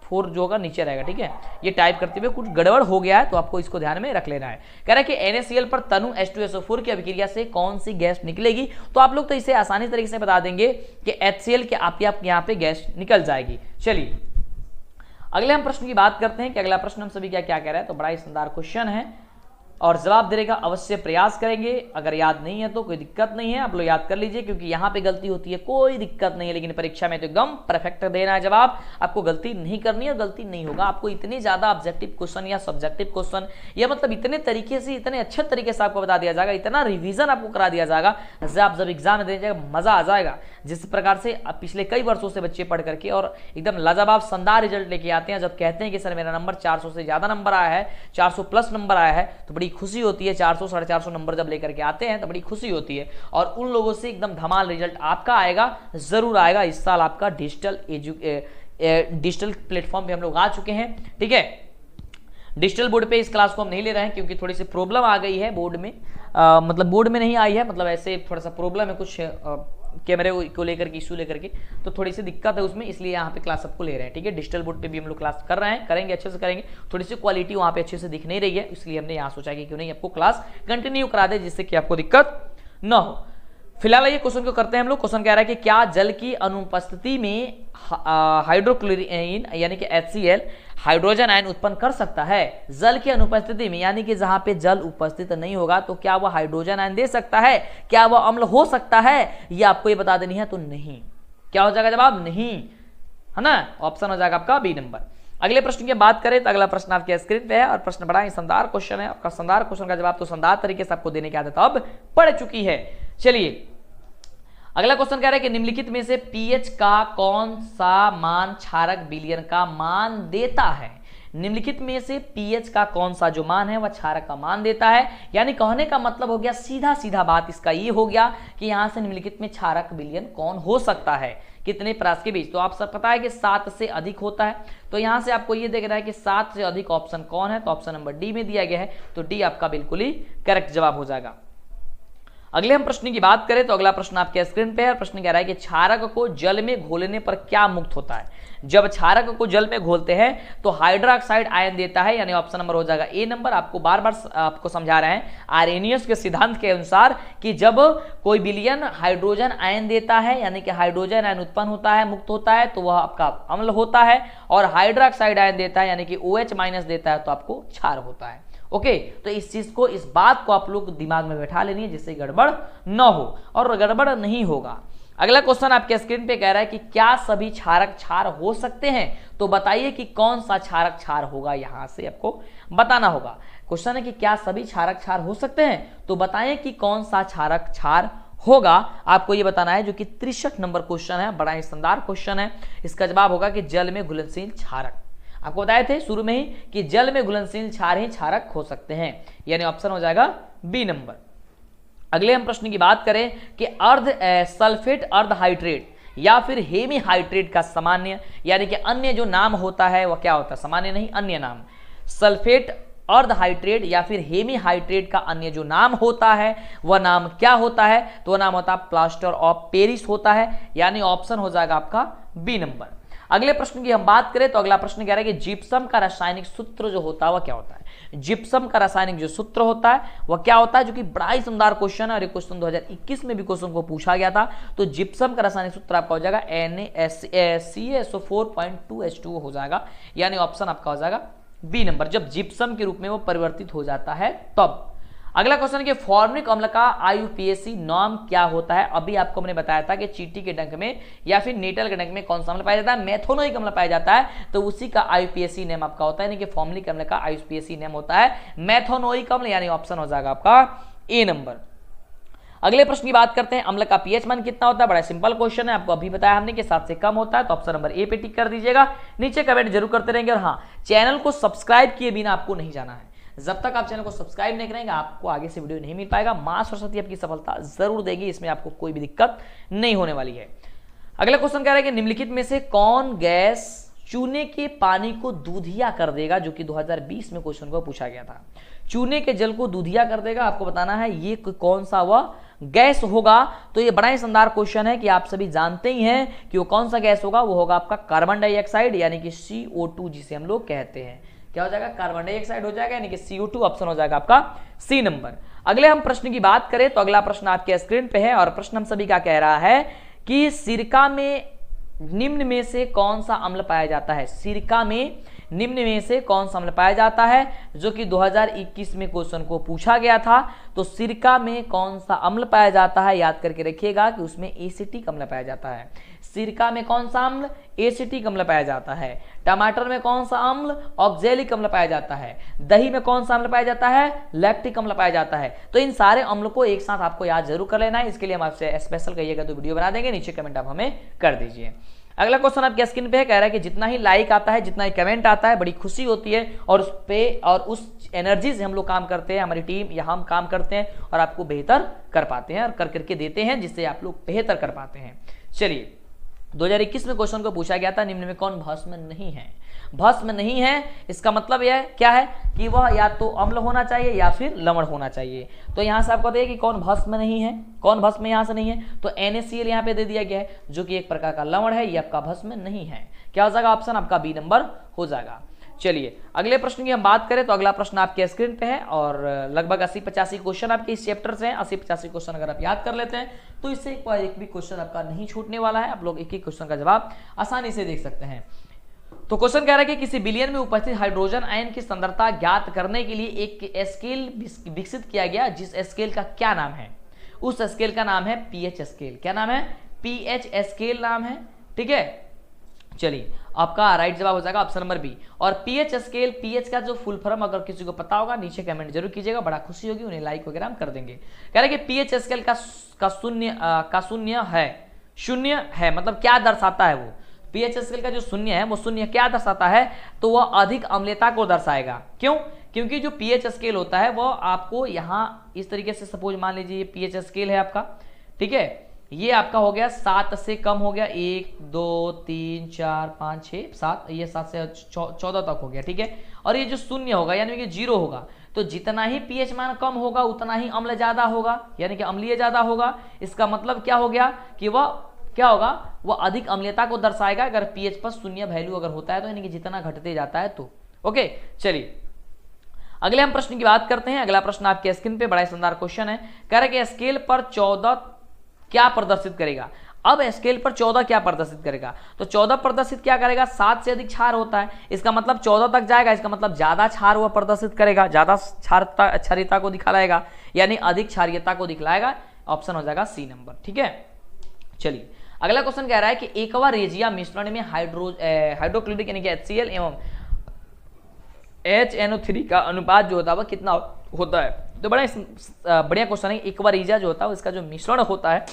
4 जो होगा नीचे रहेगा। ठीक है, ये टाइप करते हुए कुछ गड़बड़ हो गया है तो आपको इसको ध्यान में रख लेना है। कह रहा है कि NaCl पर तनु H2SO4 की अभिक्रिया से कौन सी गैस निकलेगी। तो आप लोग तो इसे आसानी तरीके से बता देंगे कि HCl के आप यहाँ पे गैस निकल जाएगी। चलिए अगले हम प्रश्न की बात करते हैं कि अगला प्रश्न हम सभी क्या क्या कह रहे हैं। तो बड़ा ही शानदार क्वेश्चन है और जवाब देने का अवश्य प्रयास करेंगे। अगर याद नहीं है तो कोई दिक्कत नहीं है, आप लोग याद कर लीजिए, क्योंकि यहाँ पे गलती होती है कोई दिक्कत नहीं है, लेकिन परीक्षा में तो एकदम परफेक्ट देना है जवाब। आपको गलती नहीं करनी है, गलती नहीं होगा। आपको इतने ज्यादा ऑब्जेक्टिव क्वेश्चन या सब्जेक्टिव क्वेश्चन या मतलब इतने तरीके से, इतने अच्छे तरीके से आपको बता दिया जाएगा, इतना रिविजन आपको करा दिया जाएगा, आप जब एग्जाम में दीजिएगा मजा आ जाएगा। जिस प्रकार से पिछले कई वर्षों से बच्चे पढ़ करके और एकदम लाजवाब शानदार रिजल्ट लेके आते हैं, जब कहते हैं कि सर मेरा नंबर 400 से ज्यादा नंबर आया है, 400 प्लस नंबर आया है, तो बड़ी खुशी होती है। 400 साढ़े 400 नंबर जब लेकर के आते हैं तो बड़ी खुशी होती है। और उन लोगों से एकदम धमाल रिजल्ट आपका आएगा, जरूर आएगा। इस साल आपका डिजिटल प्लेटफॉर्म पे हम लोग आ चुके हैं। ठीक है, डिजिटल बोर्ड पे इस क्लास को हम नहीं ले रहे हैं क्योंकि थोड़ी सी प्रॉब्लम आ गई है बोर्ड में, मतलब बोर्ड में नहीं आई है, मतलब ऐसे थोड़ा सा प्रॉब्लम है कुछ कैमरे को लेकर के, इशू लेकर के, तो थोड़ी सी दिक्कत है उसमें, इसलिए यहाँ पे क्लास सबको ले रहे हैं। ठीक है, डिजिटल बोर्ड पे भी हम लोग क्लास कर रहे हैं, करेंगे, अच्छे से करेंगे। थोड़ी सी क्वालिटी वहाँ पे अच्छे से दिख नहीं रही है, इसलिए हमने यहाँ सोचा कि क्यों नहीं आपको क्लास कंटिन्यू करा दे, जिससे कि आपको दिक्कत न हो। फिलहाल ये क्वेश्चन को करते हैं हम लोग। क्वेश्चन कह रहा है कि क्या जल की अनुपस्थिति में हाइड्रोक्लोरीन यानी कि HCl हाइड्रोजन आयन उत्पन्न कर सकता है। जल की अनुपस्थिति में यानी कि जहां पे जल उपस्थित नहीं होगा तो क्या वह हाइड्रोजन आयन दे सकता है, क्या वह अम्ल हो सकता है, ये आपको ये बता देनी है। तो नहीं, क्या हो जाएगा जवाब? नहीं, है ना। ऑप्शन हो जाएगा आपका बी नंबर। अगले प्रश्न की बात करें तो अगला प्रश्न आपके स्क्रीन पे है और प्रश्न बड़ा ही शानदार क्वेश्चन है। आपका शानदार क्वेश्चन का जवाब तो शानदार तरीके से आपको देने की आदत अब पड़ चुकी है। चलिए अगला क्वेश्चन कह रहा है कि निम्नलिखित में से पीएच का कौन सा मान क्षारक विलयन का मान देता है। निम्नलिखित में से पीएच का कौन सा जो मान है वह क्षारक का मान देता है। यानी कहने का मतलब हो गया, सीधा सीधा बात इसका ये हो गया कि यहां से निम्नलिखित में क्षारक विलयन कौन हो सकता है, कितने परास के बीच। तो आप सब पता है कि 7 से अधिक होता है, तो यहां से आपको ये देख रहा है कि 7 से अधिक ऑप्शन कौन है, तो ऑप्शन नंबर डी में दिया गया है। तो डी आपका बिल्कुल ही करेक्ट जवाब हो जाएगा। अगले हम प्रश्न की बात करें तो अगला प्रश्न आपके स्क्रीन पे है। प्रश्न कह रहा है कि क्षारक को जल में घोलने पर क्या मुक्त होता है। जब क्षारक को जल में घोलते हैं तो हाइड्रोक्साइड आयन देता है, यानी ऑप्शन नंबर हो जाएगा ए नंबर। आपको बार बार आपको समझा रहे हैं आर्रेनियस के सिद्धांत के अनुसार कि जब कोई विलयन हाइड्रोजन आयन देता है यानी कि हाइड्रोजन आयन उत्पन्न होता है, मुक्त होता है, तो वह आपका अम्ल होता है, और हाइड्रोक्साइड आयन देता है यानी कि OH- देता है तो आपको क्षार होता है। ओके, तो इस चीज को, इस बात को आप लोग दिमाग में बैठा लेनी है जिससे गड़बड़ न हो, और गड़बड़ नहीं होगा। अगला क्वेश्चन आपके स्क्रीन पे कह रहा है कि क्या सभी क्षारक क्षार हो सकते हैं। तो बताइए कि कौन सा क्षारक क्षार होगा, यहां से आपको बताना होगा। क्वेश्चन है कि क्या सभी क्षारक क्षार हो सकते हैं, तो बताइए कि कौन सा क्षारक क्षार होगा, आपको ये बताना है, जो कि 63 नंबर क्वेश्चन है। बड़ा ही शानदार क्वेश्चन है। इसका जवाब होगा कि जल में घुलनशील क्षारक। आपको बताए थे शुरू में ही कि जल में घुलनशील क्षार ही क्षारक हो सकते हैं, यानी ऑप्शन हो जाएगा बी नंबर। अगले हम प्रश्न की बात करें कि अर्ध सल्फेट अर्ध हाइड्रेट या फिर हेमी हाइड्रेट का सामान्य यानी कि अन्य जो नाम होता है वह क्या होता है, सामान्य नहीं अन्य नाम। सल्फेट अर्ध हाइड्रेट या फिर हेमी हाइड्रेट का अन्य जो नाम होता है वह नाम क्या होता है? तो वह नाम होता है प्लास्टर ऑफ पेरिस होता है, यानी ऑप्शन हो जाएगा आपका बी नंबर। अगले प्रश्न की हम बात करें तो अगला प्रश्न कह रहा है कि जिप्सम का रासायनिक सूत्र जो होता है वह क्या होता है? जिप्सम का रासायनिक जो सूत्र होता है वह क्या होता है, जो कि बड़ा ही शानदार क्वेश्चन है और ये क्वेश्चन 2021 में भी क्वेश्चन को पूछा गया था। तो जिप्सम का रासायनिक सूत्र आपका हो जाएगा NaClSO4.2H2O हो जाएगा, यानी ऑप्शन आपका हो जाएगा बी नंबर, जब जिप्सम के रूप में वो परिवर्तित हो जाता है तब। अगला क्वेश्चन है कि फॉर्मिक अम्ल का IUPAC नाम क्या होता है? अभी आपको मैंने बताया था कि चींटी के डंक में या फिर नीटल के डंक में कौन सा अम्ल पाया जाता है? मेथोनोइक अम्ल पाया जाता है, तो उसी का IUPAC नेम आपका होता है, यानी कि फॉर्मिक अम्ल का IUPAC नेम होता है मेथोनोइक अम्ल, यानी ऑप्शन हो जाएगा आपका ए नंबर। अगले प्रश्न की बात करते हैं, अम्ल का पीएच मान कितना होता है? बड़ा सिंपल क्वेश्चन है, आपको अभी बताया हमने कि 7 से कम होता है, तो ऑप्शन नंबर ए पे टिक कर दीजिएगा। नीचे कमेंट जरूर करते रहेंगे और हाँ, चैनल को सब्सक्राइब किए बिना आपको नहीं जाना है। जब तक आप चैनल को सब्सक्राइब नहीं करेंगे आपको आगे से वीडियो नहीं मिल पाएगा। मां सरस्वती आपकी सफलता जरूर देगी, इसमें आपको कोई भी दिक्कत नहीं होने वाली है। अगला क्वेश्चन कह रहा है कि निम्नलिखित में से कौन गैस चूने के पानी को दूधिया कर देगा? जो कि 2020 में क्वेश्चन को पूछा गया था। चूने के जल को दूधिया कर देगा, आपको बताना है ये कौन सा वह गैस होगा। तो ये बड़ा ही शानदार क्वेश्चन है कि आप सभी जानते ही हैं कि वो कौन सा गैस होगा। वो होगा आपका कार्बन डाइऑक्साइड, यानी कि CO2 जिसे हम लोग कहते हैं। क्या हो जाएगा? कार्बन डाइऑक्साइड हो जाएगा, यानी कि CO2 ऑप्शन हो जाएगा आपका सी नंबर। अगले हम प्रश्न की बात करें तो अगला प्रश्न आपके स्क्रीन पे है और प्रश्न हम सभी का कह रहा है कि सिरका में निम्न में से कौन सा अम्ल पाया जाता है? सिरका में निम्न में से कौन सा अम्ल पाया जाता है? जो कि 2021 में क्वेश्चन को पूछा गया था। तो सिरका में कौन सा अम्ल पाया जाता है? याद करके रखिएगा कि उसमें एसिटिक अम्ल पाया जाता है। सिरका में कौन सा अम्ल? एसिटिक अम्ल पाया जाता है। टमाटर में कौन सा अम्ल? ऑक्जेलिक अम्ल पाया जाता है। दही में कौन सा अम्ल पाया जाता है? लैक्टिक अम्ल पाया जाता है। तो इन सारे अम्ल को एक साथ आपको याद जरूर कर लेना है। इसके लिए हम आपसे स्पेशल कहिएगा तो वीडियो बना देंगे, नीचे कमेंट आप हमें कर दीजिए। अगला क्वेश्चन आपके स्क्रीन पे है, कह रहा है कि जितना ही लाइक आता है, जितना ही कमेंट आता है, बड़ी खुशी होती है और उस पे और उस एनर्जी से हम लोग काम करते हैं, हमारी टीम या हम काम करते हैं और आपको बेहतर कर पाते हैं और कर करके देते हैं, जिससे आप लोग बेहतर कर पाते हैं। चलिए, 2021 में क्वेश्चन को पूछा गया था, निम्न में कौन भस्म नहीं है? भस्म नहीं है, इसका मतलब यह क्या है कि वह या तो अम्ल होना चाहिए या फिर लवण होना चाहिए। तो यहाँ से आपको देखिए कि कौन भस्म नहीं है, कौन भस्म यहाँ से नहीं है, तो NaCl यहाँ पे दे दिया गया है, जो कि एक प्रकार का लवण है, ये आपका भस्म नहीं है। क्या हो जाएगा? ऑप्शन आपका बी नंबर हो जाएगा। चलिए, अगले प्रश्न की हम बात करें तो अगला प्रश्न आपके स्क्रीन पे है और लगभग 80-85 क्वेश्चन आपके इस चैप्टर से हैं। 80-85 क्वेश्चन अगर आप याद कर लेते हैं तो इससे एक भी क्वेश्चन आपका नहीं छूटने वाला है। आप लोग एक एक क्वेश्चन का जवाब आसानी से देख सकते हैं। तो क्वेश्चन कह रहा है कि किसी विलयन में उपस्थित हाइड्रोजन आयन की सांद्रता ज्ञात करने के लिए एक स्केल विकसित किया गया, जिस स्केल का क्या नाम है? उस स्केल का नाम है पीएच स्केल। क्या नाम है? पीएच स्केल नाम है। ठीक है, चलिए, आपका राइट जवाब हो जाएगा ऑप्शन नंबर बी। और पीएच स्केल, पीएच का जो फुल फॉर्म अगर किसी को पता होगा नीचे कमेंट जरूर कीजिएगा, बड़ा खुशी होगी, उन्हें लाइक वगैरह हम कर देंगे। कह रहे कि पीएच स्केल का शून्य है, मतलब क्या दर्शाता है वो? पीएच स्केल का जो शून्य है वो शून्य क्या दर्शाता है? तो वह अधिक अम्लता को दर्शाएगा। क्यों? क्योंकि जो पीएच स्केल होता है वो आपको यहाँ इस तरीके से, सपोज मान लीजिए ये पीएच स्केल है आपका, ठीक है, ये आपका हो गया 7 से कम हो गया, 1 2 3 4 5 6 7, ये 7 से 14 तक हो गया। ठीक है, और ये जो शून्य होगा यानी कि 0 होगा, तो जितना ही पीएच मान कम होगा उतना ही अम्ल ज्यादा होगा, यानी कि अम्लीय ज्यादा होगा। इसका मतलब क्या हो गया कि वह क्या होगा? वह अधिक अम्लीयता को दर्शाएगा अगर पीएच पर शून्य वैल्यू अगर होता है तो, यानी कि जितना घटते जाता है तो। ओके, चलिए अगले हम प्रश्न की बात करते हैं। अगला प्रश्न आपके स्क्रीन पे बड़ा शानदार क्वेश्चन है, कह रहे कि स्केल पर 14 क्या प्रदर्शित करेगा? अब स्केल पर 14 क्या प्रदर्शित करेगा? तो 14 प्रदर्शित क्या करेगा? 7 से अधिक क्षार होता है, इसका मतलब 14 तक जाएगा, इसका मतलब ज्यादा क्षार वह प्रदर्शित करेगा, ज्यादा क्षारीयता को दिखाएगा, यानी अधिक क्षारीयता को दिखलाएगा। ऑप्शन हो जाएगा सी नंबर। ठीक है, चलिए अगला क्वेश्चन कह रहा है कि एक्वा रेजिया मिश्रण में हाइड्रोक्लोरिक यानी कि HCl एवं HNO3 का अनुपात जो होता है वह कितना होता है? तो बड़ा बढ़िया क्वेश्चन है। एक्वा रेजिया जो होता है उसका जो मिश्रण होता है,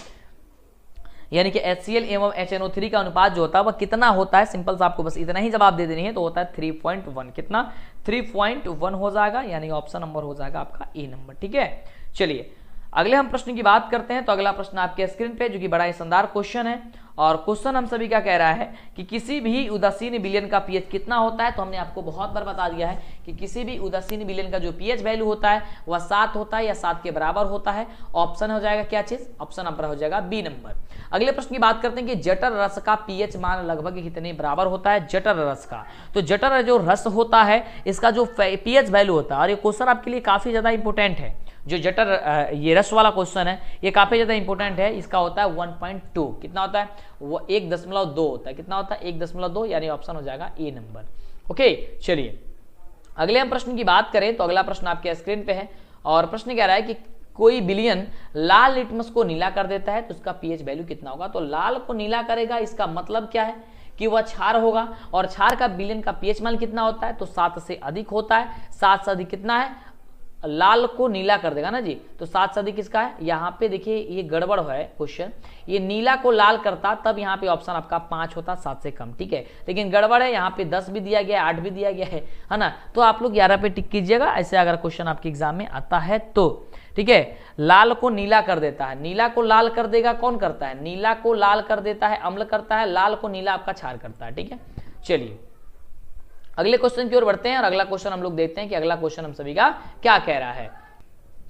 यानी कि HCl एवं HNO3 का अनुपात जो होता है वह कितना होता है? सिंपल सा आपको बस इतना ही जवाब दे देनी है, तो होता है 3.1। कितना? 3.1 हो जाएगा, यानी ऑप्शन नंबर हो जाएगा आपका ए नंबर। ठीक है, चलिए अगले हम प्रश्न की बात करते हैं। तो अगला प्रश्न आपके स्क्रीन पे, जो कि बड़ा ही शानदार क्वेश्चन है और क्वेश्चन हम सभी का कह रहा है कि किसी भी उदासीन विलयन का पीएच कितना होता है। तो हमने आपको बहुत बार बता दिया है कि किसी भी उदासीन विलयन का जो पीएच वैल्यू होता है वह 7 होता है या 7 के बराबर होता है। ऑप्शन हो जाएगा क्या चीज, ऑप्शन नंबर हो जाएगा बी नंबर। अगले प्रश्न की बात करते हैं कि जठर रस का पीएच मान लगभग कितने बराबर होता है जठर रस का। तो जठर जो रस होता है इसका जो पीएच वैल्यू होता है, और ये क्वेश्चन आपके लिए काफी ज्यादा इंपॉर्टेंट है। जो जठर ये रस वाला क्वेश्चन है ये काफी ज्यादा इंपॉर्टेंट है। इसका होता है 1.2, कितना होता है वो 1.2 होता है। कितना होता है 1.2, यानी ऑप्शन हो जाएगा ए नंबर। ओके, चलिए अगले हम प्रश्न की बात करें तो अगला प्रश्न आपके स्क्रीन पे है और प्रश्न कह रहा है कि कोई विलयन लाल लिटमस को नीला कर देता है तो उसका पीएच वैल्यू कितना होगा। तो लाल को नीला करेगा, इसका मतलब क्या है कि वह क्षार होगा, और क्षार का विलयन का पीएच मान कितना होता है तो 7 से अधिक होता है। 7 से अधिक कितना है, लाल को नीला कर देगा ना जी। तो 7 से अधिक किसका है, यहाँ पे देखिए ये गड़बड़ है क्वेश्चन, ये नीला को लाल करता तब यहाँ पे ऑप्शन आपका 5 होता, 7 से कम, ठीक है। लेकिन गड़बड़ है, यहाँ पे 10 भी दिया गया है, 8 भी दिया गया है ना। तो आप लोग 11 पे टिक कीजिएगा, ऐसे अगर क्वेश्चन आपके एग्जाम में आता है तो, ठीक है। लाल को नीला कर देता है, नीला को लाल कर देगा, कौन करता है, नीला को लाल कर देता है अम्ल करता है, लाल को नीला आपका क्षार करता है, ठीक है। चलिए अगले क्वेश्चन की ओर बढ़ते हैं और अगला क्वेश्चन हम लोग देखते हैं कि अगला क्वेश्चन हम सभी का क्या कह रहा है।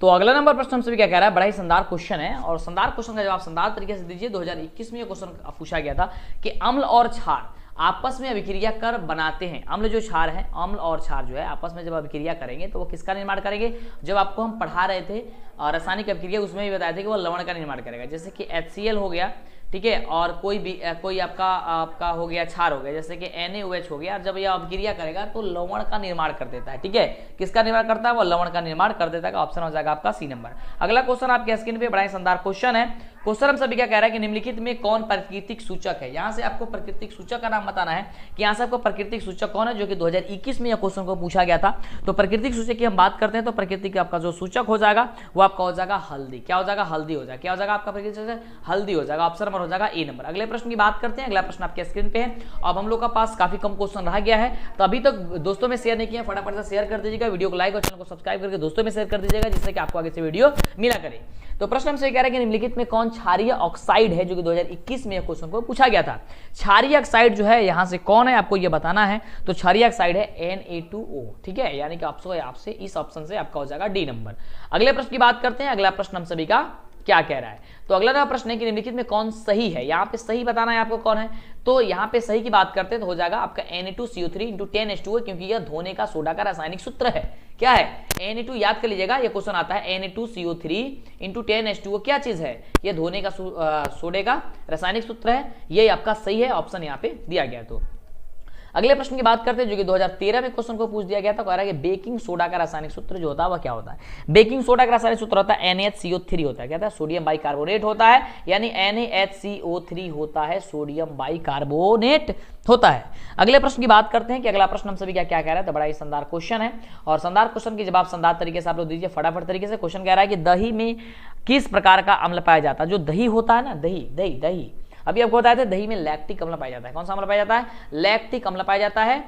तो अगला नंबर प्रश्न हम सभी क्या कह रहा है, बड़ा ही शानदार क्वेश्चन है और शानदार क्वेश्चन का जवाब शानदार तरीके से दीजिए। 2021 में ये क्वेश्चन पूछा गया था कि अम्ल और क्षार आपस में अभिक्रिया कर बनाते हैं। अम्ल जो क्षार है, अम्ल और क्षार जो है आपस में जब अभिक्रिया करेंगे तो वो किसका निर्माण करेंगे। जब आपको हम पढ़ा रहे थे रासायनिक अभिक्रिया उसमें भी बताए थे कि वो लवण का निर्माण करेगा, जैसे कि HCl हो गया, ठीक है, और कोई आपका हो गया क्षार हो गया, जैसे कि NaOH हो गया। जब यह अभिक्रिया करेगा तो लवण का निर्माण कर देता है, ठीक है। किसका निर्माण करता है, वो लवण का निर्माण कर देता है। ऑप्शन हो जाएगा आपका सी नंबर। अगला क्वेश्चन आपके स्क्रीन पे बड़ा ही शानदार क्वेश्चन है। क्वेश्चन हम सभी क्या कह रहा है कि निम्नलिखित में कौन प्राकृतिक सूचक है। यहाँ से आपको प्राकृतिक सूचक का नाम बताना है कि यहाँ से आपको प्राकृतिक सूचक कौन है, जो कि 2021 में यह क्वेश्चन को पूछा गया था। तो प्राकृतिक सूचक की हम बात करते हैं तो प्राकृतिक आपका जो सूचक हो जाएगा वो आपका हो जाएगा हल्दी। क्या हो जाएगा, हल्दी हो जाएगा। क्या हो जाएगा आपका प्राकृतिक सूचक, हल्दी हो जाएगा। ऑप्शन नंबर हो जाएगा ए नंबर। अगले प्रश्न की बात करते हैं। अगला प्रश्न आपके स्क्रीन पे है। अब हम लोग का पास काफी कम क्वेश्चन रह गया है, तो अभी तक दोस्तों में शेयर नहीं किया, फटाफट से शेयर कर दीजिएगा, वीडियो को लाइक और चैनल को सब्सक्राइब करके दोस्तों में शेयर कर दीजिएगा, जिससे कि आपको आगे से वीडियो मिला करे। तो प्रश्न हमसे कह रहे हैं कि निम्नलिखित में कौन क्षारीय ऑक्साइड है, जो कि 2021 में क्वेश्चन को पूछा गया था। क्षारीय ऑक्साइड जो है यहाँ से कौन है आपको ये बताना है। तो क्षारीय ऑक्साइड है Na2O, ठीक है, यानी कि आपसे इस ऑप्शन से आपका हो जाएगा डी नंबर। अगले प्रश्न की बात करते हैं। अगला प्रश्न हम सभी का क्या कह रहा है। तो अगला प्रश्न है कि निम्नलिखित में कौन सही है। यहाँ पे सही बताना है आपको कौन है। तो यहाँ पे सही की बात करते हैं तो हो जाएगा आपका Na2CO3 × 10H2O, क्योंकि यह धोने का सोडा का रासायनिक सूत्र है। क्या है, Na2, याद कर लीजिएगा, ये क्वेश्चन आता है Na2CO3 × 10H2O क्या चीज है, ये धोने का सोडे का रासायनिक सूत्र है। ये आपका सही है, ऑप्शन यहाँ पे दिया गया। तो अगले प्रश्न की बात करते हैं जो कि 2013 में क्वेश्चन को पूछ दिया गया था। कह रहा है कि बेकिंग सोडा का रासायनिक सूत्र जो होता है वह क्या होता है। बेकिंग सोडा का रासायनिक सूत्र होता है NaHCO3 होता है। क्या होता है, सोडियम बाइकार्बोनेट होता है, यानी NaHCO3 होता है, सोडियम बाइकार्बोनेट होता है। अगले प्रश्न की बात करते हैं कि अगला प्रश्न हम सभी क्या कह रहा है। तो बड़ा ही शानदार क्वेश्चन है और शानदार क्वेश्चन के जवाब शानदार तरीके से आप लोग दीजिए फटाफट तरीके से। क्वेश्चन कह रहा है कि दही में किस प्रकार का अम्ल पाया जाता है। जो दही होता है ना, दही अभी आपको बताया था, दही में लैक्टिक अम्ल पाया जाता है। कौन सा अम्ल पाया जाता है, लैक्टिक अम्ल पाया जाता है,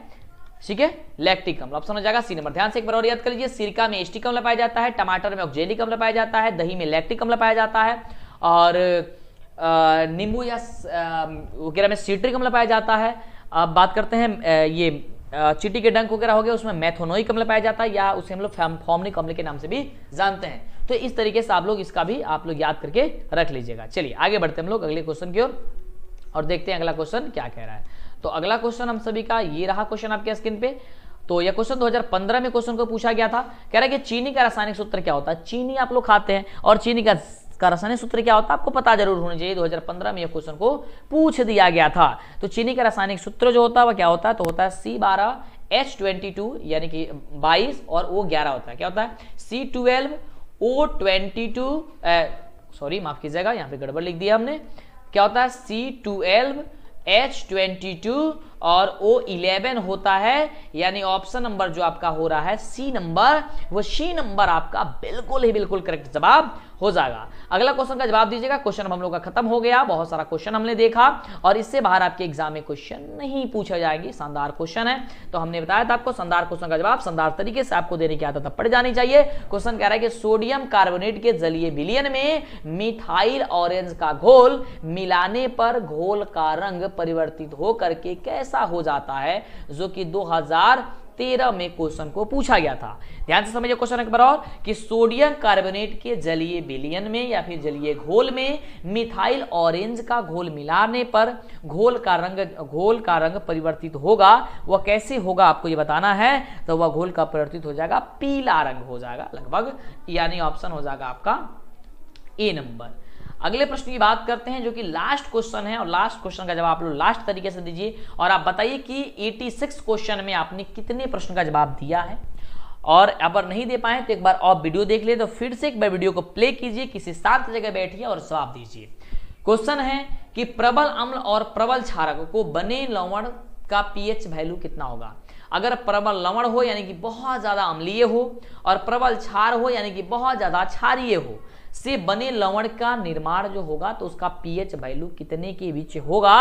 ठीक है, लैक्टिक अम्ल। ऑप्शन हो जाएगा सी नंबर। ध्यान से एक बार और याद कर लीजिए, सिरका में एस्टिक अम्ल पाया जाता है, टमाटर में ऑक्जेलिक अम्ल पाया जाता है, दही में लैक्टिक अम्ल पाया जाता है, और नींबू या वगैरह में सिट्रिक अम्ल पाया जाता है। अब बात करते हैं ये चींटी के डंक वगैरह हो गया, उसमें मैथोनोइक अम्ल पाया जाता है, या उसे हम लोग फॉर्मिक अम्ल के नाम से भी जानते हैं। तो इस तरीके से आप लोग इसका भी आप लोग याद करके रख लीजिएगा। चलिए आगे बढ़ते हैं हम लोग अगले क्वेश्चन की ओर और देखते हैं अगला क्वेश्चन क्या कह रहा है। तो अगला क्वेश्चन हम सभी का ये रहा क्वेश्चन आपके स्क्रीन पे। तो यह क्वेश्चन 2015 में क्वेश्चन को पूछा गया था। कह रहा है कि चीनी का रासायनिक सूत्र क्या होता है। चीनी आप लोग खाते हैं और चीनी का रासायनिक सूत्र क्या होता है आपको पता जरूर होना चाहिए। 2015 में यह क्वेश्चन को पूछ दिया गया था। तो चीनी का रासायनिक सूत्र जो होता है वह क्या होता है, तो होता है C12H22 यानी कि 22 और O11 होता है। क्या होता है, C12O22 सॉरी माफ कीजिएगा, यहाँ पे गड़बड़ लिख दिया हमने। क्या होता है, C12H22 और O11 होता है, यानी ऑप्शन नंबर जो आपका हो रहा है सी नंबर, वो सी नंबर आपका बिल्कुल ही बिल्कुल करेक्ट जवाब हो जाएगा। अगला क्वेश्चन का जवाब दीजिएगा। क्वेश्चन हम लोग का खत्म हो गया, बहुत सारा क्वेश्चन हमने देखा और इससे बाहर आपके एग्जाम में क्वेश्चन नहीं पूछा जाएगी। शानदार क्वेश्चन है, तो हमने बताया था आपको शानदार क्वेश्चन का जवाब शानदार तरीके से आपको देने की आदत पड़ जानी चाहिए। क्वेश्चन कह रहा है कि सोडियम कार्बोनेट के जलीय विलयन में मिथाइल ऑरेंज का घोल मिलाने पर घोल का रंग परिवर्तित होकर के कैसा हो जाता है, जो कि 2013 में क्वेश्चन को पूछा गया था। ध्यान से समझिए क्वेश्चन एक बार और कि सोडियम कार्बोनेट के जलीय विलयन में या फिर जलीय घोल में मिथाइल ऑरेंज का घोल मिलाने पर घोल का रंग परिवर्तित होगा, वह कैसे होगा आपको ये बताना है। तो वह घोल का परिवर्तित हो जाएगा, पीला रंग हो जाएगा लगभग, यानी ऑप्शन हो जाएगा आपका ए नंबर। अगले प्रश्न की बात करते हैं जो कि लास्ट क्वेश्चन है और लास्ट क्वेश्चन का जवाब आप लोग लास्ट तरीके से दीजिए और आप बताइए कि 86 क्वेश्चन में आपने कितने प्रश्न का जवाब दिया है। और अगर नहीं दे पाए तो एक बार और वीडियो देख ले, तो फिर से एक बार वीडियो को प्ले कीजिए, किसी शांत जगह बैठिए और जवाब दीजिए। क्वेश्चन है कि प्रबल अम्ल और प्रबल क्षारक को बने लवण का पीएच वैल्यू कितना होगा। अगर प्रबल लवण हो यानी कि बहुत ज्यादा अम्लीय हो और प्रबल क्षार हो यानी कि बहुत ज्यादा क्षारीय हो से बने लवण का निर्माण जो होगा तो उसका पीएच वैल्यू कितने के बीच होगा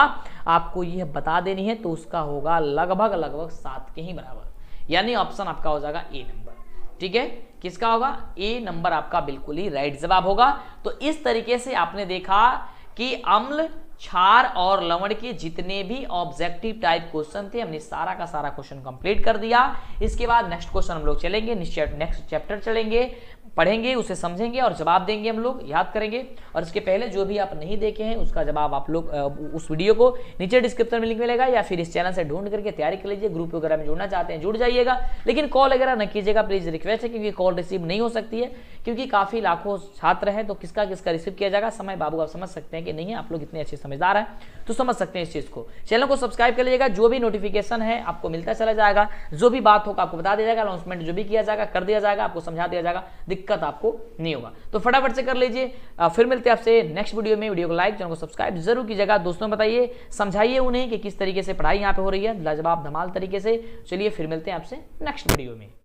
आपको यह बता देनी है। तो उसका होगा लगभग 7 के ही बराबर, यानी ऑप्शन आपका हो जाएगा ए नंबर। ठीक है, किसका होगा, ए नंबर आपका बिल्कुल ही राइट जवाब होगा। तो इस तरीके से आपने देखा कि अम्ल, क्षार और लवण के जितने भी ऑब्जेक्टिव टाइप क्वेश्चन थे हमने सारा का सारा क्वेश्चन कंप्लीट कर दिया। इसके बाद नेक्स्ट क्वेश्चन हम लोग चलेंगे, नेक्स्ट चैप्टर चलेंगे, पढ़ेंगे, उसे समझेंगे और जवाब देंगे, हम लोग याद करेंगे। और इसके पहले जो भी आप नहीं देखे हैं उसका जवाब आप लोग उस वीडियो को नीचे डिस्क्रिप्शन में लिंक मिलेगा या फिर इस चैनल से ढूंढ करके तैयारी कर लीजिए। ग्रुप वगैरह में जुड़ना चाहते हैं जुड़ जाइएगा, लेकिन कॉल वगैरह न कीजिएगा प्लीज, रिक्वेस्ट है, क्योंकि कॉल रिसीव नहीं हो सकती है क्योंकि काफी लाखों छात्र हैं, तो किसका रिसीव किया जाएगा। समय बाबू आप समझ सकते हैं कि नहीं है, आप लोग इतने अच्छे समझदार हैं तो समझ सकते हैं इस चीज को। चैनल को सब्सक्राइब कर लीजिएगा, जो भी नोटिफिकेशन है आपको मिलता चला जाएगा, जो भी बात होगा आपको बता दिया जाएगा, अनाउंसमेंट जो भी किया जाएगा कर दिया जाएगा, आपको समझा दिया जाएगा, दिक्कत आपको नहीं होगा। तो फटाफट से कर लीजिए। फिर मिलते हैं आपसे नेक्स्ट वीडियो में। वीडियो को लाइक, चैनल को सब्सक्राइब जरूर कीजिएगा, दोस्तों बताइए, समझाइए उन्हें कि किस तरीके से पढ़ाई यहाँ पे हो रही है, लाजवाब धमाल तरीके से। चलिए फिर मिलते हैं आपसे नेक्स्ट वीडियो में।